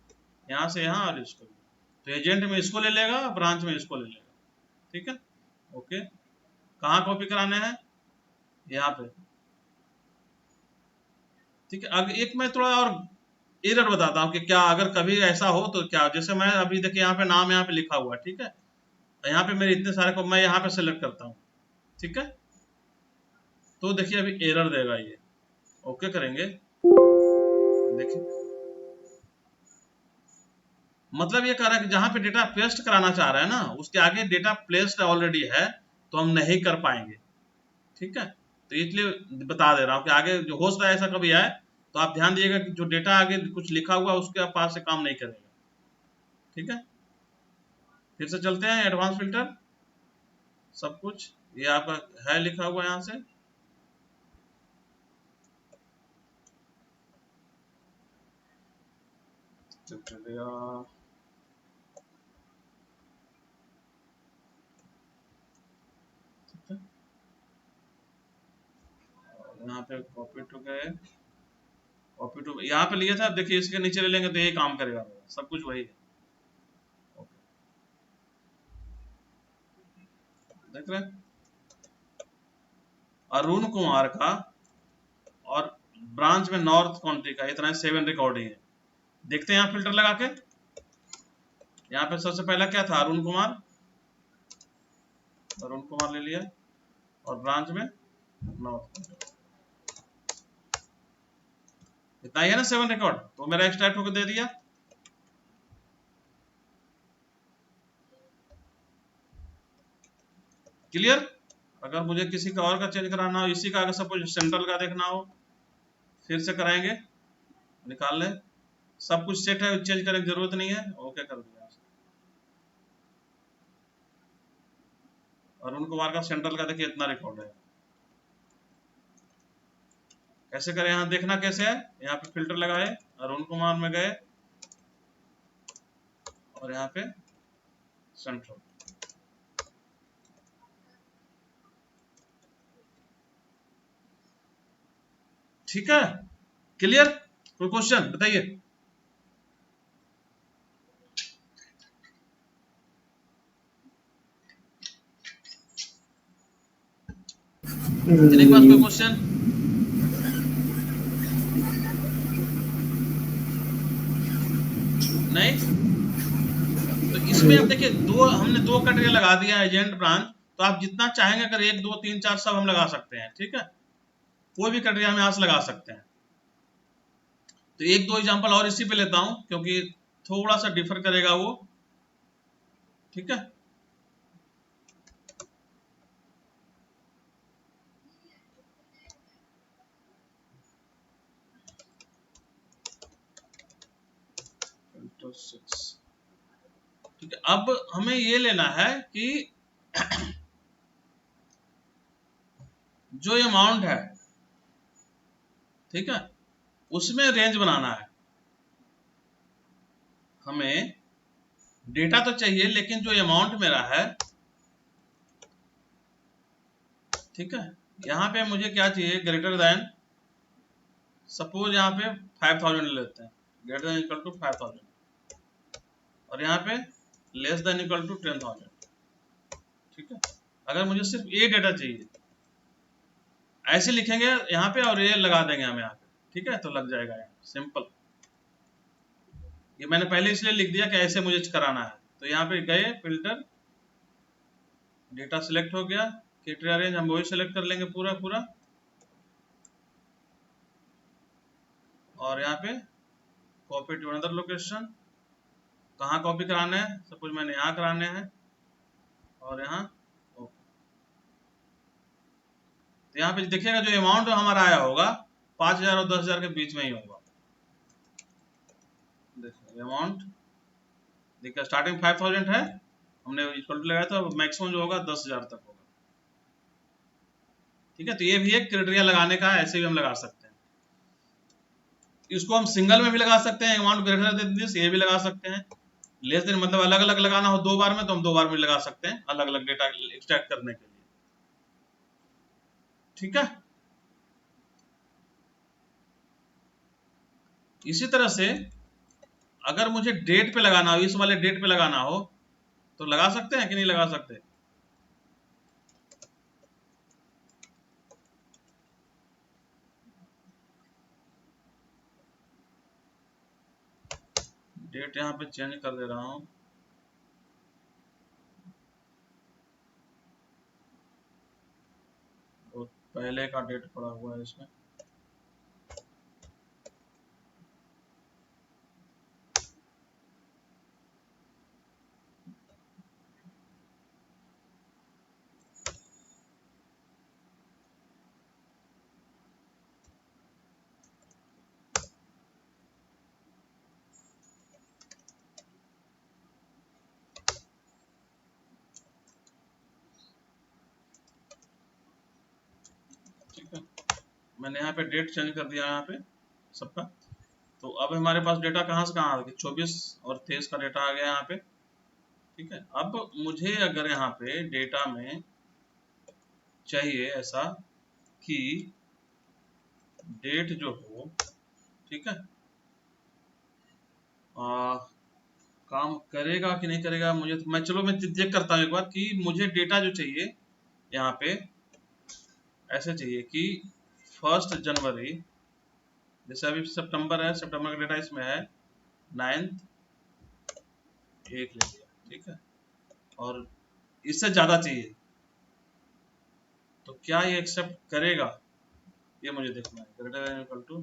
यहाँ से यहाँ और इसको, तो एजेंट में इसको ले लेगा, ब्रांच में इसको ले लेगा, ठीक है। ओके, कहाँ कॉपी कराने हैं, यहाँ पे, ठीक है। अब एक मैं थोड़ा और एरर बताता हूँ कि क्या अगर कभी ऐसा हो तो क्या, जैसे मैं अभी देखिए यहाँ पे नाम यहाँ पे लिखा हुआ है, ठीक है। यहाँ पे मेरे इतने सारे को मैं यहाँ पे सेलेक्ट करता हूँ, ठीक है। तो देखिए अभी एरर देगा ये, ओके करेंगे, देखिए मतलब ये कह रहा है कि जहाँ पे डेटा पेस्ट कराना चाह रहा है ना, उसके आगे डेटा प्लेस्ड ऑलरेडी है, तो हम नहीं कर पाएंगे, ठीक है। तो इसलिए बता दे रहा हूँ कि आगे जो हो सकता है ऐसा कभी आए, तो आप ध्यान दिएगा कि जो डेटा आगे कुछ लिखा हुआ है उसके पास से काम नहीं करेगा, ठीक है। फिर से चलते हैं एडवांस फिल्टर, सब कुछ ये आपका है लिखा हुआ यहाँ से, चलेगा। ठीक है, पे कॉपी टू गए, कॉपी टू यहाँ पे लिए था, अब देखिए इसके नीचे ले लेंगे तो यही काम करेगा, सब कुछ वही है। ओके, देख रहे हैं अरुण कुमार का और ब्रांच में नॉर्थ काउंटी का इतना 7 रिकॉर्डिंग है। देखते हैं यहाँ फिल्टर लगा के, यहाँ पे सबसे पहला क्या था, अरुण कुमार ले लिया और ब्रांच में नॉर्थ, इतना ही है ना 7 रिकॉर्ड, तो मेरा एक्सट्रैक्ट होकर दे दिया। क्लियर? अगर मुझे किसी का और का चेंज कराना हो, इसी का अगर सपोज सेंट्रल का देखना हो, फिर से कराएंगे, निकाल लें, सब कुछ सेट है, चेंज करने की जरूरत नहीं है। ओके कर दिया। अरुण कुमार का सेंट्रल का देखिए इतना रिकॉर्ड है। कैसे करें, यहाँ देखना कैसे है, यहाँ पे फिल्टर लगाए, अरुण कुमार में गए और यहाँ पे सेंट्रल। ठीक है, क्लियर? कोई क्वेश्चन बताइए? जिनके पास कोई क्वेश्चन नहीं, तो इसमें अब देखिए हमने दो कैटेगरी लगा दिया एजेंट ब्रांच, तो आप जितना चाहेंगे अगर 1 2 3 4 सब हम लगा सकते हैं। ठीक है, कोई भी कैटेगरी हम यहाँ से लगा सकते हैं। तो 1 2 एग्जांपल और इसी पे लेता हूं क्योंकि थोड़ा सा डिफर करेगा वो। ठीक है, ठीक है, अब हमें ये लेना है कि जो अमाउंट है, ठीक है, उसमें रेंज बनाना है। हमें डेटा तो चाहिए लेकिन जो अमाउंट मेरा है, ठीक है, यहाँ पे मुझे क्या चाहिए, ग्रेटर देन, सपोज यहाँ पे 5000 ले लेते हैं, ग्रेटर देन इक्वल टू 5000, और यहाँ पे लेस देन इक्वल टू 10000। ठीक है, अगर मुझे सिर्फ ये डेटा चाहिए, ऐसे लिखेंगे यहाँ पे और ये लगा देंगे हम यहाँ पे। ठीक है, तो लग जाएगा यहाँ, सिंपल। ये मैंने पहले इसलिए लिख दिया कि ऐसे मुझे कराना है। तो यहाँ पे गए, फिल्टर, डेटा सिलेक्ट हो गया, क्राइटेरिया रेंज हम वही सिलेक्ट कर लेंगे पूरा पूरा, और यहाँ पे कॉपी टू अनदर लोकेशन, कहाँ कॉपी कराने हैं, सपोज मैंने यहाँ कराने हैं और यहाँ ओके। तो यहाँ पे देखिएगा जो अमाउंट हमारा आया होगा 5000 और 10000 के बीच में ही होगा। देखिए अमाउंट देखिए स्टार्टिंग 5000 है, हमने इक्वल टू लगाया था, मैक्सिमम जो होगा 10000 तक होगा। ठीक है, तो ये भी एक क्राइटेरिया लगाने का है, ऐसे भी हम लगा सकते हैं। इसको हम सिंगल में भी लगा सकते हैं, अमाउंट ग्रेटर देन दिस, ये भी लगा सकते हैं। लेस देन मतलब अलग अलग लगाना हो 2 बार में, तो हम 2 बार में लगा सकते हैं, अलग अलग डेटा एक्सट्रैक्ट करने के लिए। ठीक है, इसी तरह से अगर मुझे डेट पे लगाना हो, इस वाले डेट पे लगाना हो, तो लगा सकते हैं कि नहीं लगा सकते? डेट यहाँ पे चेंज कर दे रहा हूं, तो पहले का डेट पड़ा हुआ है इसमें। ठीक है, मैंने यहाँ पे डेट चेंज कर दिया यहाँ पे सबका। तो अब हमारे पास डेटा कहाँ से कहाँ आ गया, 24 और 23 का डेटा आ गया यहाँ पे। ठीक है, अब मुझे अगर यहाँ पे डेटा में चाहिए ऐसा कि डेट जो हो, ठीक है, काम करेगा कि नहीं करेगा मुझे तो, मैं चेक करता हूँ एक बार कि मुझे डेटा जो चाहिए यहाँ पे ऐसे चाहिए कि 1 जनवरी, जैसे अभी सितंबर है, सितंबर का डेटा इसमें है 9th 1 ले लिया, ठीक है, और इससे ज्यादा चाहिए तो क्या ये एक्सेप्ट करेगा, ये मुझे देखना है। ग्रेटर देन इक्वल टू,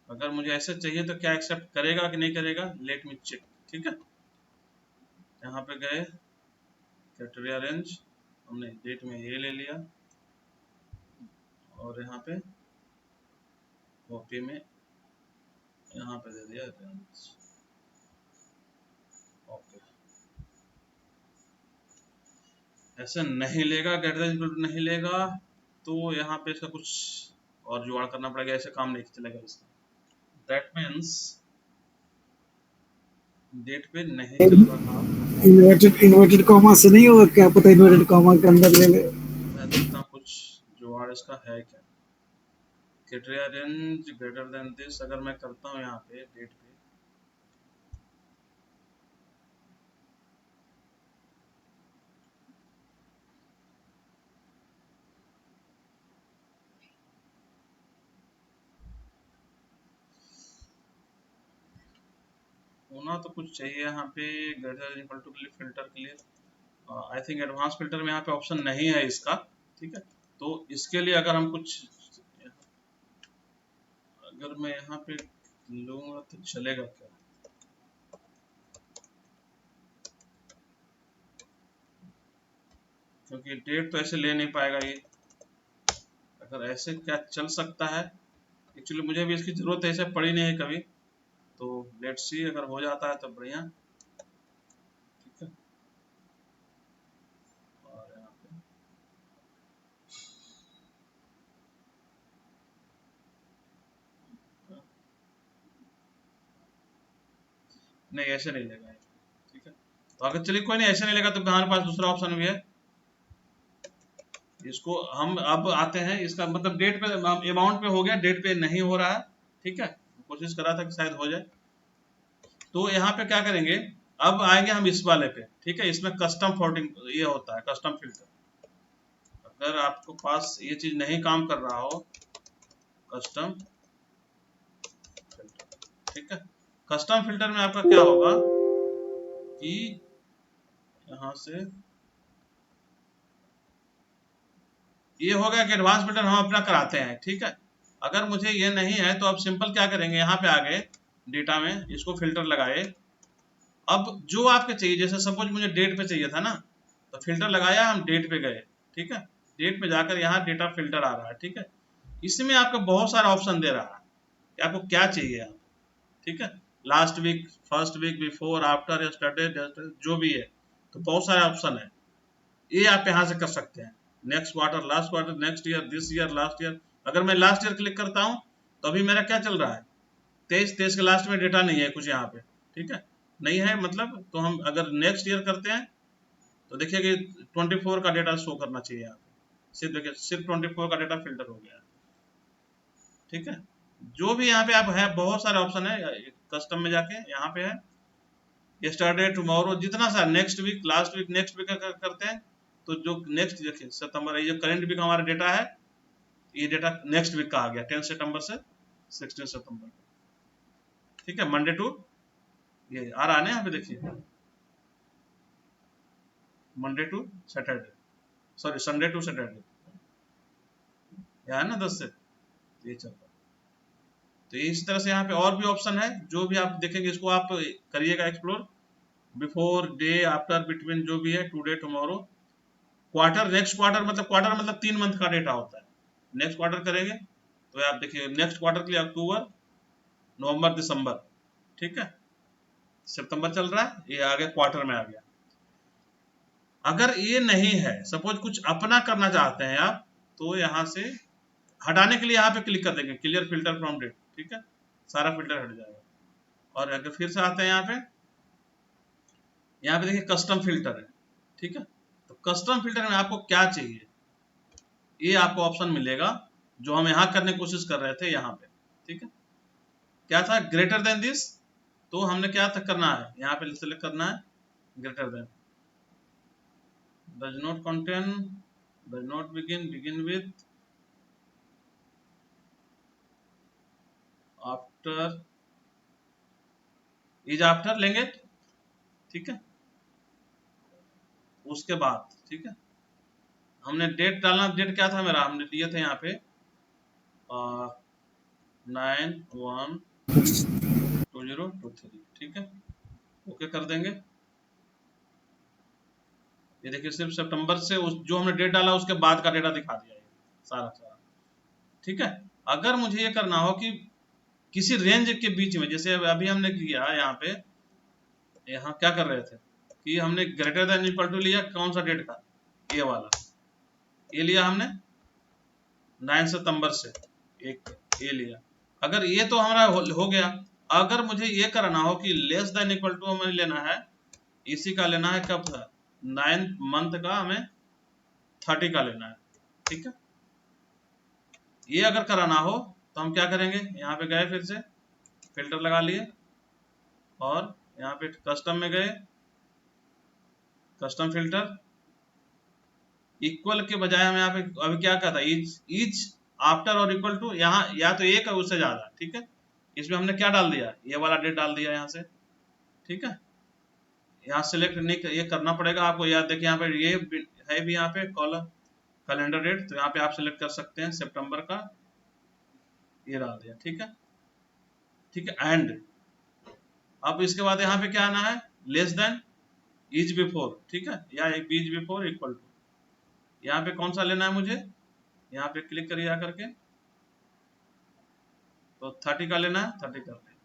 अगर मुझे ऐसे चाहिए तो क्या एक्सेप्ट करेगा कि नहीं करेगा, लेट मी चेक, ठीक है। यहाँ पे गए कैटेगरी रेंज, हमने डेट में ये ले लिया और यहाँ पे कॉपी में यहाँ पे दे दिया रेंज, ओके। ऐसे नहीं लेगा, ग्रेटर देन इक्वल टू नहीं लेगा तो यहाँ पे इसका कुछ और जुगाड़ करना पड़ेगा, ऐसे काम नहीं चलेगा इसका। दैट मीन्स डेट पे नहीं चल रहा। इन्वर्टेड कॉमा से नहीं होगा, क्या पता इन्वर्टेड कॉमा के अंदर ले ले। मैं देखता हूँ कुछ जुगाड़ इसका है क्या। Criteria range greater than this अगर मैं करता हूँ यहाँ पे डेट पे, होना तो कुछ चाहिए यहाँ पे ग्रेटर इक्वल टू के लिए, फिल्टर के लिए आई थिंक एडवांस फिल्टर में यहाँ पे ऑप्शन नहीं है इसका, ठीक है। तो इसके लिए अगर हम कुछ, अगर मैं यहाँ पे लूंगा तो चलेगा क्या, क्योंकि डेट तो ऐसे ले नहीं पाएगा ये। अगर ऐसे क्या चल सकता है, एक्चुअली मुझे भी इसकी जरूरत ऐसे पड़ी नहीं है कभी, तो लेट्स सी अगर हो जाता है तो बढ़िया, ठीक है। और यहाँ पे नहीं, ऐसे नहीं लेगा ये, ठीक है। तो अगर चलिए कोई नहीं, ऐसे नहीं लेगा तो हमारे पास दूसरा ऑप्शन भी है। इसको हम अब आते हैं, इसका मतलब डेट पे अमाउंट पे हो गया, डेट पे नहीं हो रहा है, ठीक है। कोशिश करा था कि शायद हो जाए, तो यहाँ पे क्या करेंगे, अब आएंगे हम इस वाले पे, ठीक है। इसमें कस्टम फोल्डिंग ये होता है, कस्टम फिल्टर। अगर आपको पास ये चीज नहीं काम कर रहा हो, कस्टम फिल्टर, ठीक है। कस्टम फिल्टर में आपका क्या होगा कि यहाँ से ये होगा कि एडवांस फिल्टर हम अपना कराते हैं, ठीक है। अगर मुझे ये नहीं है तो अब सिंपल क्या करेंगे, यहाँ पे आ गए डेटा में, इसको फिल्टर लगाए। अब जो आपके चाहिए, जैसे सपोज मुझे डेट पे चाहिए था ना, तो फिल्टर लगाया, हम डेट पे गए, ठीक है। डेट पे जाकर यहाँ डेटा फिल्टर आ रहा है, ठीक है। इसमें आपको बहुत सारा ऑप्शन दे रहा है कि आपको क्या चाहिए आप, ठीक है। Last week, first week, before, after, yesterday, जो भी है, तो बहुत सारे ऑप्शन है। ये आप यहाँ से कर सकते हैं, next quarter, last quarter, next year, this year, last year. अगर मैं लास्ट ईयर क्लिक करता हूँ तो अभी मेरा क्या चल रहा है, 23 के लास्ट में डेटा नहीं है कुछ यहाँ पे, ठीक है, नहीं है मतलब। तो हम अगर नेक्स्ट ईयर करते हैं तो देखिए कि 24 का डेटा शो करना चाहिए यहाँ पे, सिर्फ देखिए सिर्फ 24 का डेटा फिल्टर हो गया, ठीक है। जो भी यहाँ पे आप है, बहुत सारे ऑप्शन है, कस्टम में जाके यहाँ पे है यस्टरडे, टुमारो, जितना सा, next week, last week, next week करते हैं तो जो नेक्स्ट देखिए सितंबर, ये जो करंट वीक हमारा डेटा है, ये डेटा नेक्स्ट वीक का आ गया 10 सितंबर से 16 सितंबर, ठीक है। मंडे टू, ये आ रहा है ना यहाँ पे देखिए, Monday to Saturday, sorry Sunday to Saturday, यहाँ है ना 10 से, ये चल रहा है। तो इस तरह से यहाँ पे और भी ऑप्शन है, जो भी आप देखेंगे इसको आप करिएगा explore. Before, day, after, between, जो भी है, today, tomorrow, quarter, next quarter, मतलब क्वार्टर मतलब 3 मंथ का डेटा होता है। नेक्स्ट क्वार्टर करेंगे तो आप देखिए नेक्स्ट क्वार्टर के लिए अक्टूबर, नवंबर, दिसंबर, ठीक है। सितंबर चल रहा है, ये आ गया क्वार्टर में आ गया। अगर ये नहीं है, सपोज कुछ अपना करना चाहते हैं आप, तो यहाँ से हटाने के लिए यहाँ पे क्लिक कर देंगे, क्लियर फिल्टर फ्रॉम डेट, ठीक है, सारा फिल्टर हट जाएगा। और अगर फिर से आते हैं यहाँ पे देखिए कस्टम फिल्टर है, ठीक है। तो कस्टम फिल्टर में आपको क्या चाहिए, ये आपको ऑप्शन मिलेगा, जो हम यहाँ करने की कोशिश कर रहे थे यहाँ पे, ठीक है। क्या था, ग्रेटर देन दिस, तो हमने क्या तक करना है, यहाँ पे सिलेक्ट करना है greater than, does not contain, does not begin with, after, is after लेंगे, ठीक है। उसके बाद, ठीक है, हमने डेट डालना, डेट क्या था मेरा, हमने दिए थे यहाँ पे 9/1/2023, ठीक है। ओके कर देंगे। ये देखिए सिर्फ सितंबर से जो हमने डेट डाला उसके बाद का डेटा दिखा दिया, ये सारा सारा, ठीक है। अगर मुझे ये करना हो कि किसी रेंज के बीच में, जैसे अभी हमने किया यहाँ पे, यहाँ क्या कर रहे थे कि हमने ग्रेटर देन इक्वल टू लिया, कौन सा डेट का, ये वाला, ये लिया हमने 9 सितंबर से, एक ये लिया। अगर ये तो हमारा हो गया, अगर मुझे ये करना हो कि लेस देन इक्वल टू हमें लेना है, इसी का लेना है, कब था, 9 मंथ का हमें 30 का लेना है, ठीक है। ये अगर कराना हो तो हम क्या करेंगे, यहाँ पे गए, फिर से फिल्टर लगा लिए और यहाँ पे कस्टम में गए, कस्टम फिल्टर, इक्वल के बजाय हम यहाँ पे अभी क्या कहता है, ईच आफ्टर और इक्वल टू, यहाँ या तो एक है उससे ज्यादा, ठीक है। इसमें हमने क्या डाल दिया, ये वाला डेट डाल दिया यहाँ से, ठीक है। यहाँ सेलेक्ट नहीं, ये करना पड़ेगा आपको, याद देखिए यहाँ पे ये है भी, यहाँ पे कॉलम कैलेंडर डेट, तो यहाँ पे आप सेलेक्ट कर सकते हैं सितंबर का, ये डाल दिया, ठीक है, ठीक है। एंड अब इसके बाद यहाँ पे क्या आना है, लेस देन, इज बिफोर, ठीक है, या इज बिफोर इक्वल टू, यहाँ पे कौन सा लेना है मुझे, यहाँ पे क्लिक करिए आकर के, तो 30 का लेना है, 30 कर लें,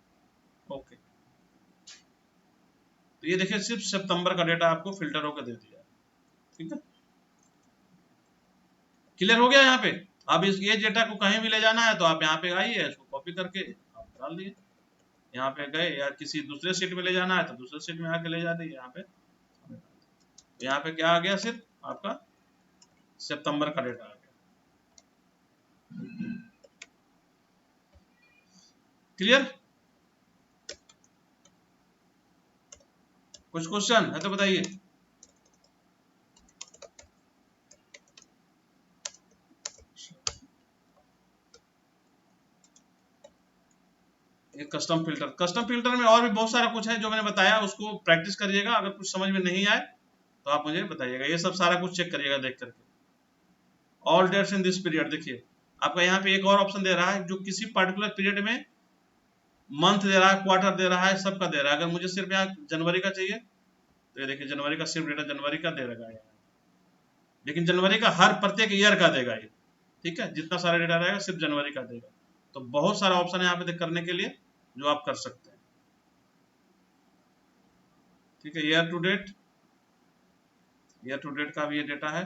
ओके। तो ये देखिए सिर्फ सितंबर का डेटा आपको फिल्टर होकर दे दिया, ठीक है। क्लियर हो गया यहाँ पे। अब इस ये डेटा को कहीं भी ले जाना है तो आप यहाँ पे आइए, इसको कॉपी करके आप डाल दिए, यहाँ पे गए, या किसी दूसरे सीट में ले जाना है तो दूसरे सीट में आके ले जा दिए, यहाँ पे, यहाँ पे क्या आ गया, सिर्फ आपका सितंबर का डेटा आ गया। क्लियर, कुछ क्वेश्चन है तो बताइए। ये कस्टम फिल्टर में और भी बहुत सारा कुछ है जो मैंने बताया, उसको प्रैक्टिस करिएगा। अगर कुछ समझ में नहीं आए तो आप मुझे बताइएगा, ये सब सारा कुछ चेक करिएगा देख करके। All dates in this period, देखिए आपका यहाँ पे एक और ऑप्शन दे रहा है जो किसी पर्टिकुलर पीरियड में मंथ दे रहा है, क्वार्टर दे रहा है, सबका दे रहा है। अगर मुझे सिर्फ यहाँ जनवरी का चाहिए तो ये देखिए जनवरी का सिर्फ डेटा जनवरी का दे रहा है, लेकिन जनवरी का हर प्रत्येक ईयर का देगा ये, ठीक है। जितना सारा डेटा रहेगा सिर्फ जनवरी का देगा। तो बहुत सारा ऑप्शन है यहाँ पे करने के लिए जो आप कर सकते हैं, ठीक है। ईयर टू डेट का भी ये डेटा है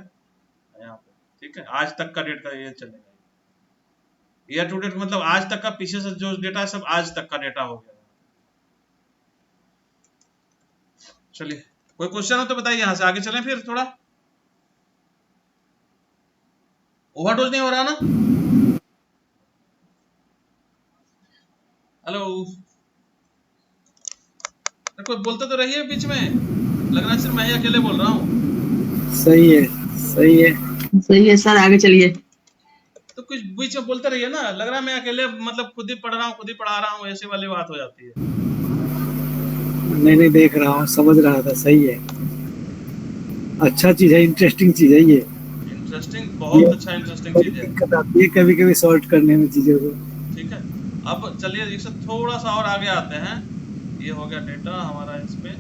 यहाँ पे, ठीक है। आज तक का डेट का ये चलेगा, ईयर टू डेट मतलब आज तक का, पीछे से जो डेटा है सब आज तक का डेटा हो गया। चलिए कोई क्वेश्चन हो तो बताइए, यहाँ से आगे चलें फिर। थोड़ा ओवरडोज नहीं हो रहा ना? हेलो, कोई बोलते तो रहिए बीच में, लग रहा है सिर्फ मैं ही अकेले बोल रहा हूँ। सही है, सही है, सही है सर, आगे चलिए। तो कुछ बीच में बोलते रहिए ना, लग रहा है मैं अकेले मतलब खुद ही पढ़ रहा हूँ, खुद ही पढ़ा रहा हूँ, ऐसी वाली बात हो जाती है। नहीं देख रहा हूँ, समझ रहा था, सही है, अच्छा चीज है, इंटरेस्टिंग चीज है ये, इंटरेस्टिंग, बहुत अच्छा इंटरेस्टिंग चीज है। दिक्कत आती है कभी कभी सॉर्ट करने में चीजों को। ठीक है, अब चलिए इससे थोड़ा सा और आगे आते हैं। ये हो गया डेटा हमारा, इसमें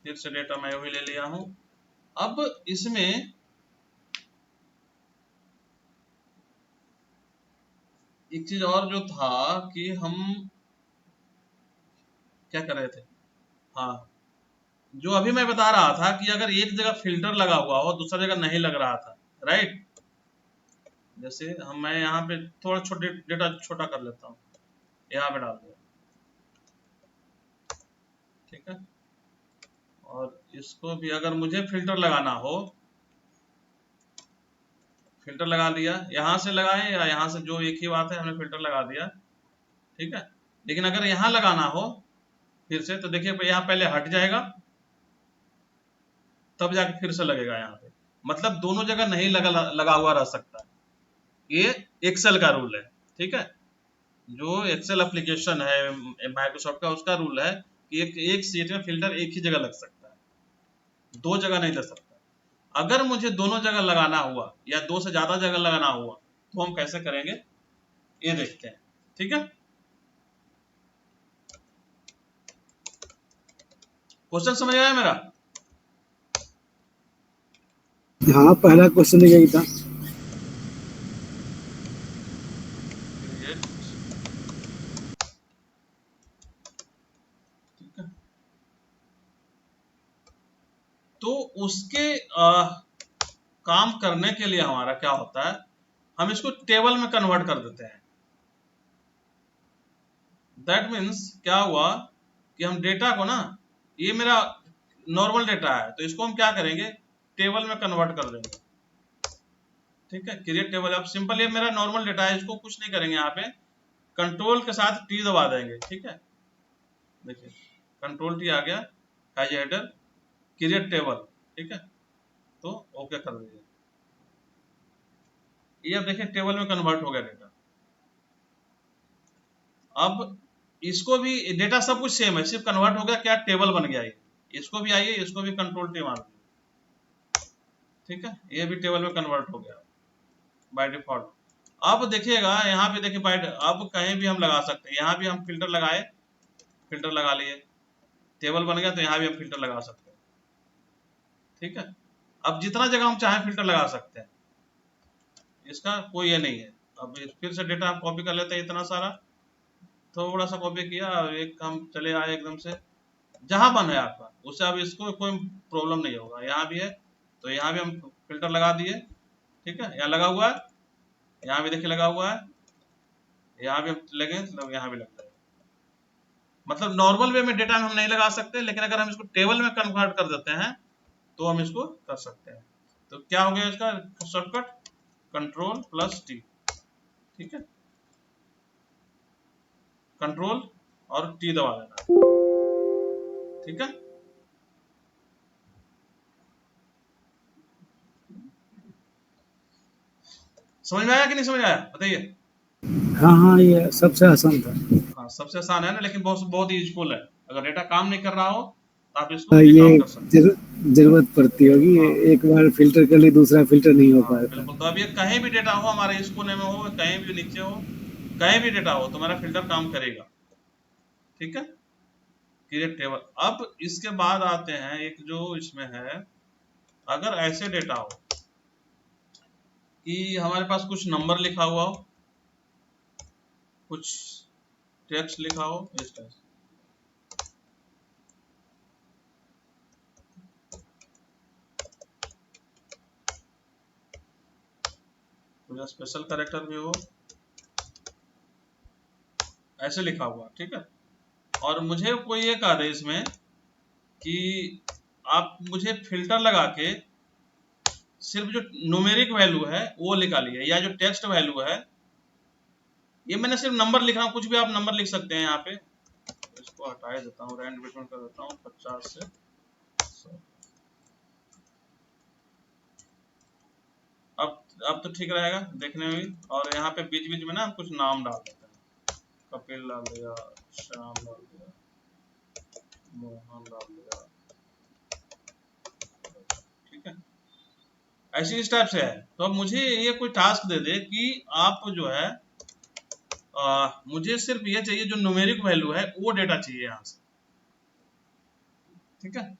फिर से डेटा मैं वही ले लिया हूँ। अब इसमें एक चीज और जो था कि हम क्या कर रहे थे, हाँ, जो अभी मैं बता रहा था कि अगर एक जगह फिल्टर लगा हुआ हो दूसरा जगह नहीं लग रहा था, राइट। जैसे मैं यहाँ पे थोड़ा डेटा छोटा कर लेता हूँ, यहाँ पे डाल दिया, ठीक है। और इसको भी अगर मुझे फिल्टर लगाना हो, फिल्टर लगा लिया, यहाँ से लगाएं या यहाँ से, जो एक ही बात है, हमने फिल्टर लगा दिया, ठीक है। लेकिन अगर यहाँ लगाना हो फिर से, तो देखिए यहाँ पहले हट जाएगा, तब जाके फिर से लगेगा यहाँ पे, मतलब दोनों जगह नहीं लगा हुआ रह सकता है। ये एक्सेल का रूल है, ठीक है। जो एक्सेल एप्लीकेशन है माइक्रोसॉफ्ट का, उसका रूल है कि एक सीट में फिल्टर एक ही जगह लग सकता है, दो जगह नहीं लग सकता। अगर मुझे दोनों जगह लगाना हुआ या दो से ज्यादा जगह लगाना हुआ तो हम कैसे करेंगे, ये देखते हैं, ठीक है। क्वेश्चन समझ आया मेरा? हाँ, पहला क्वेश्चन यही था। ठीक है, तो उसके काम करने के लिए हमारा क्या होता है, हम इसको टेबल में कन्वर्ट कर देते हैं। दैट मीन्स क्या हुआ कि हम डेटा को ना, ये मेरा नॉर्मल डेटा है, तो इसको हम क्या करेंगे, टेबल में कन्वर्ट कर देंगे, ठीक है। क्रिएट टेबल, अब सिंपल ये मेरा नॉर्मल डेटा है, इसको कुछ नहीं करेंगे, यहाँ पे कंट्रोल के साथ टी दबा देंगे, ठीक है। देखिए कंट्रोल टी आ गया, हेडर क्रिएट टेबल, ठीक है, तो ओके कर दीजिए। ये अब देखिए टेबल में कन्वर्ट हो गया डेटा। अब इसको भी डेटा सब कुछ सेम है, सिर्फ कन्वर्ट हो गया, क्या टेबल बन गया ये। इसको भी आइए, इसको भी कंट्रोल टी मार दीजिए, ठीक है, ये भी टेबल में कन्वर्ट हो गया बाय डिफॉल्ट। अब देखिएगा यहाँ पे, देखिए अब कहीं भी हम लगा सकते हैं, यहाँ भी हम फिल्टर लगाए, फिल्टर लगा लिए, टेबल बन गया, तो यहाँ भी हम फिल्टर लगा सकते हैं, ठीक है। अब जितना जगह हम चाहें फिल्टर लगा सकते हैं, इसका कोई ये नहीं है। अब फिर से डेटा हम कॉपी कर लेते हैं, इतना सारा थोड़ा सा कॉपी किया, और एक हम चले आए एकदम से जहां बन है आपका, उससे अब इसको कोई प्रॉब्लम नहीं होगा। यहाँ भी है तो यहाँ भी हम फिल्टर लगा दिए, ठीक है, यहाँ लगा हुआ है, यहाँ भी देखिए लगा हुआ है, यहाँ भी हम लगे तो यहाँ भी लग जाएगा। मतलब नॉर्मल वे में डेटा हम नहीं लगा सकते, लेकिन अगर हम इसको टेबल में कन्वर्ट कर देते हैं तो हम इसको कर सकते हैं। तो क्या हो गया इसका शॉर्टकट, कंट्रोल प्लस टी, ठीक है, कंट्रोल और टी दबा देना, ठीक है। समझ में आया कि नहीं समझ आया, बताइए। हाँ हाँ, ये सबसे आसान था। हाँ सबसे आसान है ना, लेकिन बहुत बहुत यूजफुल है। अगर डेटा काम नहीं कर रहा हो तो आप इसको भी काम ये कर सकते हैं। जरूरत पड़ती होगी, हाँ एक बार फिल्टर कर ली, दूसरा फिल्टर नहीं हो हाँ पाता। बिल्कुल। तो अब ये कहीं भी डेटा हो, हमारे इस कोने में हो, कहीं भी नीचे हो, कहीं भी डेटा हो, तो मेरा फिल्टर काम करेगा, ठीक है। Create table. अब इसके बाद आते हैं एक जो इसमें है, अगर ऐसे डेटा हो कि हमारे पास कुछ नंबर लिखा हुआ हो, कुछ टेक्स्ट लिखा हो इस टाइप से, कुछ स्पेशल कैरेक्टर भी हो, ऐसे लिखा हुआ, ठीक है। और मुझे कोई ये कह दे इसमें कि आप मुझे फिल्टर लगा के सिर्फ जो न्यूमेरिक वैल्यू है वो निकालिए, या जो टेक्स्ट वैल्यू है, ये मैंने सिर्फ नंबर लिखा हूं, कुछ भी आप नंबर लिख सकते हैं यहाँ पे। इसको हटा देता हूँ, रेंज बिटवीन कर देता हूँ 50 से 100। अब तो ठीक रहेगा देखने में भी। और यहाँ पे बीच बीच में ना हम कुछ नाम डाल देते हैं, कपिल डाल दिया, श्याम डाल दिया, मोहन डाल दिया, ठीक है। ऐसी इस टाइप से है। तो अब मुझे ये कोई टास्क दे दे कि आप जो है मुझे सिर्फ ये चाहिए, जो न्यूमेरिक वैल्यू है वो डेटा चाहिए यहाँ से, ठीक है।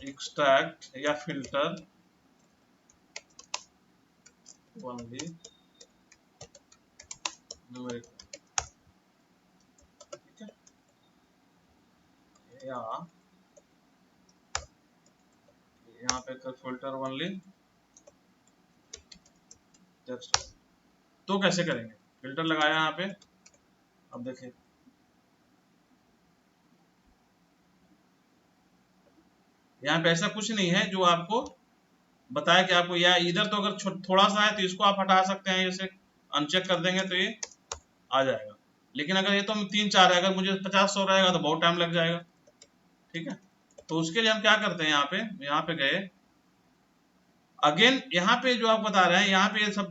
एक्सट्रैक्ट या फिल्टर ओनली न्यूमेरिक, ठीक है, या यहाँ पे फिल्टर ओनली टेक्स्ट। तो कैसे करेंगे, फिल्टर लगाया यहाँ पे, अब देखिए यहाँ पे ऐसा कुछ नहीं है जो आपको बताया कि आपको, या इधर तो अगर थोड़ा सा है तो इसको आप हटा सकते हैं, जैसे अनचेक कर देंगे तो ये आ जाएगा। लेकिन अगर ये तो 3-4 है, अगर मुझे 50-100 रहेगा तो बहुत टाइम लग जाएगा, ठीक है। तो उसके लिए हम क्या करते हैं, यहाँ पे गए अगेन, यहाँ पे जो आप बता रहे हैं, यहाँ पे ये सब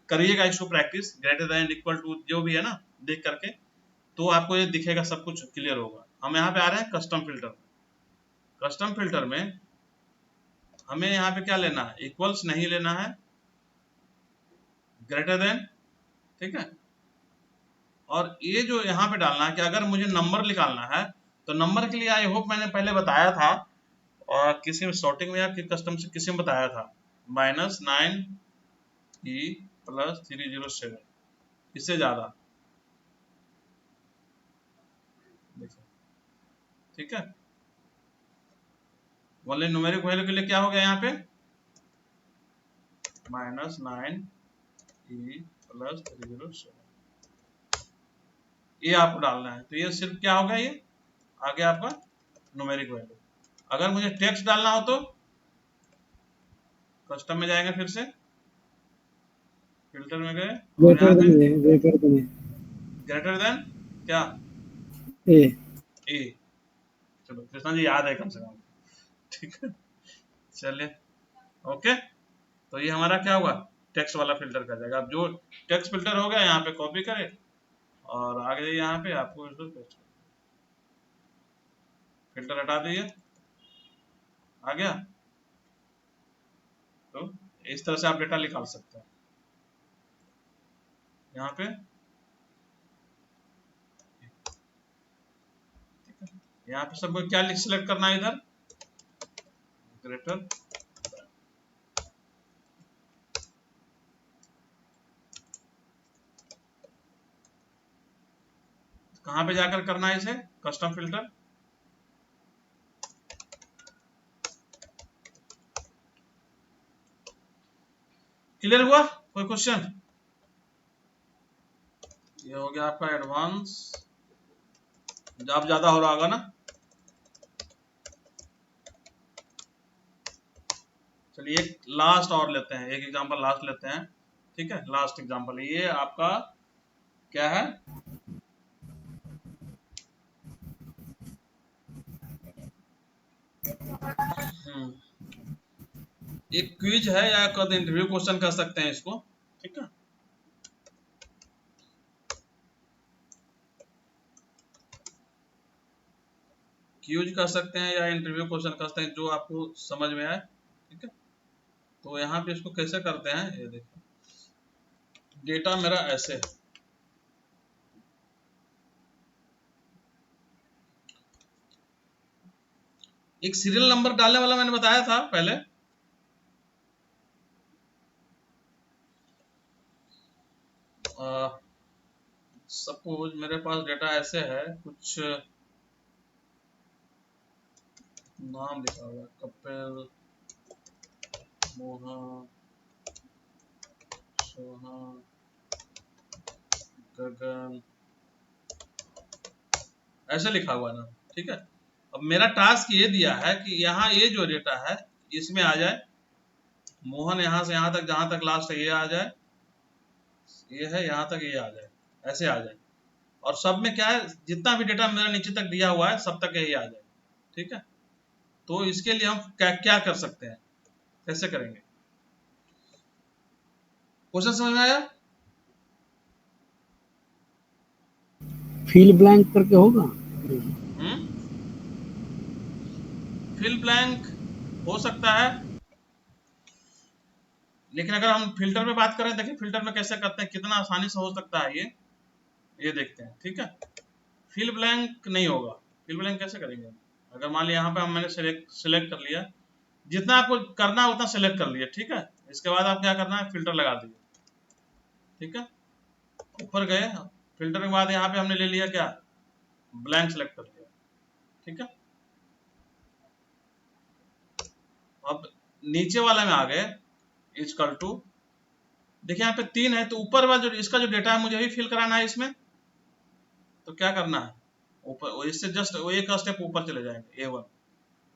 करिएगा इसको practice, greater than equal to जो भी है ना, देख करके तो आपको ये दिखेगा, सब कुछ क्लियर होगा। हम यहाँ पे आ रहे हैं कस्टम फिल्टर। कस्टम फिल्टर में हमें यहाँ पे क्या लेना है, इक्वल्स नहीं लेना है, ग्रेटर देन, ठीक है। और ये जो यहाँ पे डालना है कि अगर मुझे नंबर निकालना है तो नंबर के लिए आई होप मैंने पहले बताया था, और किसी में शॉर्टिंग में या कस्टम से किसी में बताया था, -9E+307, इससे ज्यादा, ठीक है। ओनली न्यूमेरिक वैल्यू के लिए क्या हो गया यहाँ पे, -9E+307, ये आपको डालना है। तो ये सिर्फ क्या होगा, ये आगे आपका न्यूमेरिक वैल्यू। अगर मुझे टेक्स्ट डालना हो तो कस्टम में जाएंगे, फिर से फिल्टर में गए, और यहाँ पे ग्रेटर देन क्या, ए। चलो कृष्णा जी याद है कम से कम, ठीक है। चलिए ओके, तो ये हमारा क्या हुआ, टेक्स्ट वाला फिल्टर कर जाएगा। अब जो टेक्स्ट फिल्टर हो गया यहाँ पे कॉपी करें और आगे यहाँ पे आपको इसको पेस्ट कर, फिल्टर हटा दीजिए, आ गया। तो इस तरह से आप डेटा निकाल सकते हैं। यहाँ पे यहाँ पे सबको क्या सिलेक्ट करना है, इधर ग्रेटर, कहाँ पे जाकर करना है इसे, कस्टम फिल्टर। क्लियर हुआ, कोई क्वेश्चन? ये हो गया आपका एडवांस, जॉब ज्यादा हो रहा होगा ना। चलिए एक लास्ट और लेते हैं, एक एग्जांपल लास्ट लेते हैं, ठीक है। लास्ट एग्जांपल ये आपका क्या है, एक क्विज है या कद इंटरव्यू क्वेश्चन कर सकते हैं इसको, ठीक है। क्यूज कर सकते हैं या इंटरव्यू क्वेश्चन कर सकते हैं, जो आपको समझ में आए, ठीक है। तो यहाँ पे इसको कैसे करते हैं, ये देखो, डेटा मेरा ऐसे है, एक सीरियल नंबर डालने वाला मैंने बताया था पहले, सपोज मेरे पास डेटा ऐसे है, कुछ नाम लिखा हुआ, कपिल, मोहन, सोहन, गगन, ऐसे लिखा हुआ ना, ठीक है। अब मेरा टास्क ये दिया है कि यहाँ ये जो डेटा है इसमें आ जाए, मोहन यहाँ से यहाँ तक, जहां तक लास्ट है ये आ जाए, ये है यहाँ तक ये आ जाए, ऐसे आ जाए। और सब में क्या है, जितना भी डेटा मेरा नीचे तक दिया हुआ है सब तक यही आ जाए, ठीक है। तो इसके लिए हम क्या कर सकते हैं, कैसे करेंगे, क्वेश्चन समझ में आया? फिल ब्लैंक करके होगा, फिल ब्लैंक हो सकता है, लेकिन अगर हम फिल्टर में बात करें, देखिए फिल्टर में कैसे करते हैं, कितना आसानी से हो सकता है ये देखते हैं, ठीक है। फिल ब्लैंक नहीं होगा, फिल ब्लैंक कैसे करेंगे, अगर मान लिया यहाँ पे मैंने सिलेक्ट कर लिया, जितना आपको करना है उतना सिलेक्ट कर लिया, ठीक है। इसके बाद आप क्या करना है, फिल्टर लगा दीजिए, ठीक है। ऊपर गए, फिल्टर के बाद यहाँ पे हमने ले लिया क्या, ब्लैंक सेलेक्ट कर लिया, ठीक है। अब नीचे वाले में आ गए, इक्वल टू, देखिए यहाँ पे 3 है, तो ऊपर वाला जो इसका जो डेटा है मुझे भी फिल कराना है इसमें, तो क्या करना है, ऊपर इससे जस्ट वो एक स्टेप ऊपर चले जाएंगे, A1,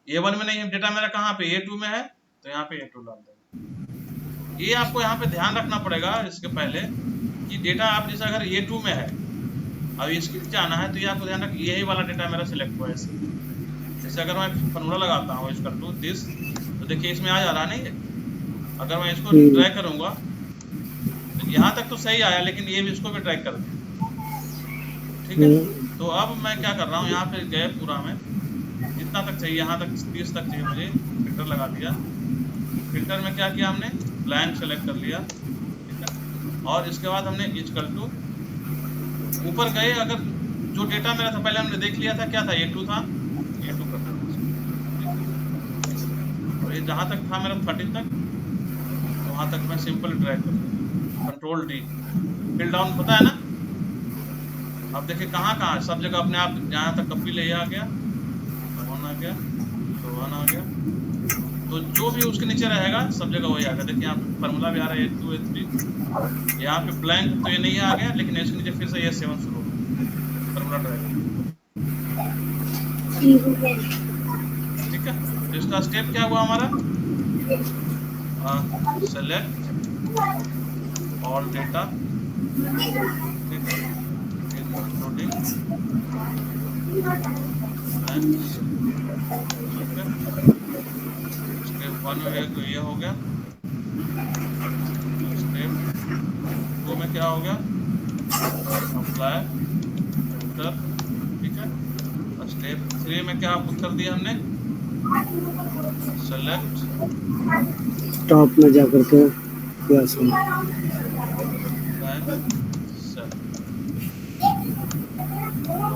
A1 में नहीं है डेटा मेरा, कहाँ पे A2 में है, तो यहाँ पे A2 डाल देंगे। ये आपको यहाँ पे ध्यान रखना पड़ेगा इसके पहले कि डेटा आप जैसे अगर A2 में है, अब इसके नीचे आना है तो ये आपको ध्यान रख यही वाला डेटा मेरा सिलेक्ट हुआ है ऐसे। जैसे अगर मैं फॉर्मूला लगाता हूँ इसका टू दिस, तो देखिए इसमें आ जा रहा नहीं है। अगर मैं इसको ड्रैग करूंगा तो यहाँ तक तो सही आया, लेकिन ये भी इसको भी ड्रैग कर दिया, ठीक है। तो अब मैं क्या कर रहा हूँ, यहाँ पे गए पूरा में जितना तक चाहिए, यहाँ तक 30 तक चाहिए मुझे, फिल्टर लगा दिया। फिल्टर में क्या किया हमने, ब्लैंक सेलेक्ट कर लिया, ठीक है। और इसके बाद हमने इक्वल टू ऊपर गए, अगर जो डेटा मेरा था पहले हमने देख लिया था क्या था, A2 था, A2 कर देना। और ये जहाँ तक था मेरा 30 तक, तो वहाँ तक मैं सिंपल ड्रैग कर दूँ, कंट्रोल D, फिल डाउन होता है ना। अब देखिए कहाँ कहाँ सब जगह अपने आप जहाँ तक कपी ले आ गया, 1 आ गया, तो 1 आ गया, तो जो भी उसके नीचे रहेगा सब जगह वही आ गया। देखिए यहाँ पे फार्मूला भी आ रहा है A2 A3, यहाँ पे ब्लैंक तो ये नहीं आ गया, लेकिन इसके नीचे फिर से ये 7 शुरू हो गया, फार्मूला ड्रैग, ठीक है। तो इसका स्टेप क्या हुआ हमारा, सेलेक्ट ऑल डेटा, ठीक है, इंक्लूडिंग स्टेप 1 में तो ये हो गया, स्टेप 2 में क्या हो गया, अप्लाई फिल्टर, ठीक है। और स्टेप 3 में क्या कर दिया हमने, सेलेक्ट टॉप में जाकर के प्लस में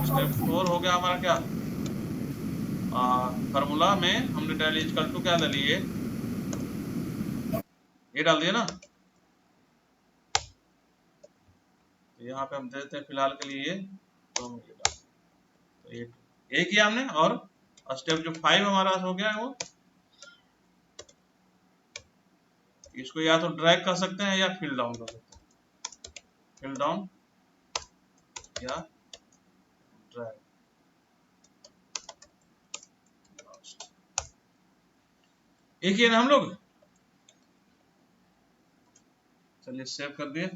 स्टेप 4 हो गया हमारा क्या, फार्मूला में हमने डाल इक्वल टू क्या डाली, ये डाल दिया ना। तो यहाँ पे हम दे देते हैं फिलहाल के लिए ये, तो हम ये डाल, तो ये किया हमने। और स्टेप जो 5 हमारा हो गया है वो, इसको या तो ड्रैग कर सकते हैं या फिल डाउन कर सकते हैं, फिल डाउन या ड्रैग। एक ही है ना हम लोग, चलिए सेव कर दिए।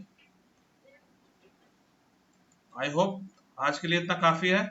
आई होप आज के लिए इतना काफी है।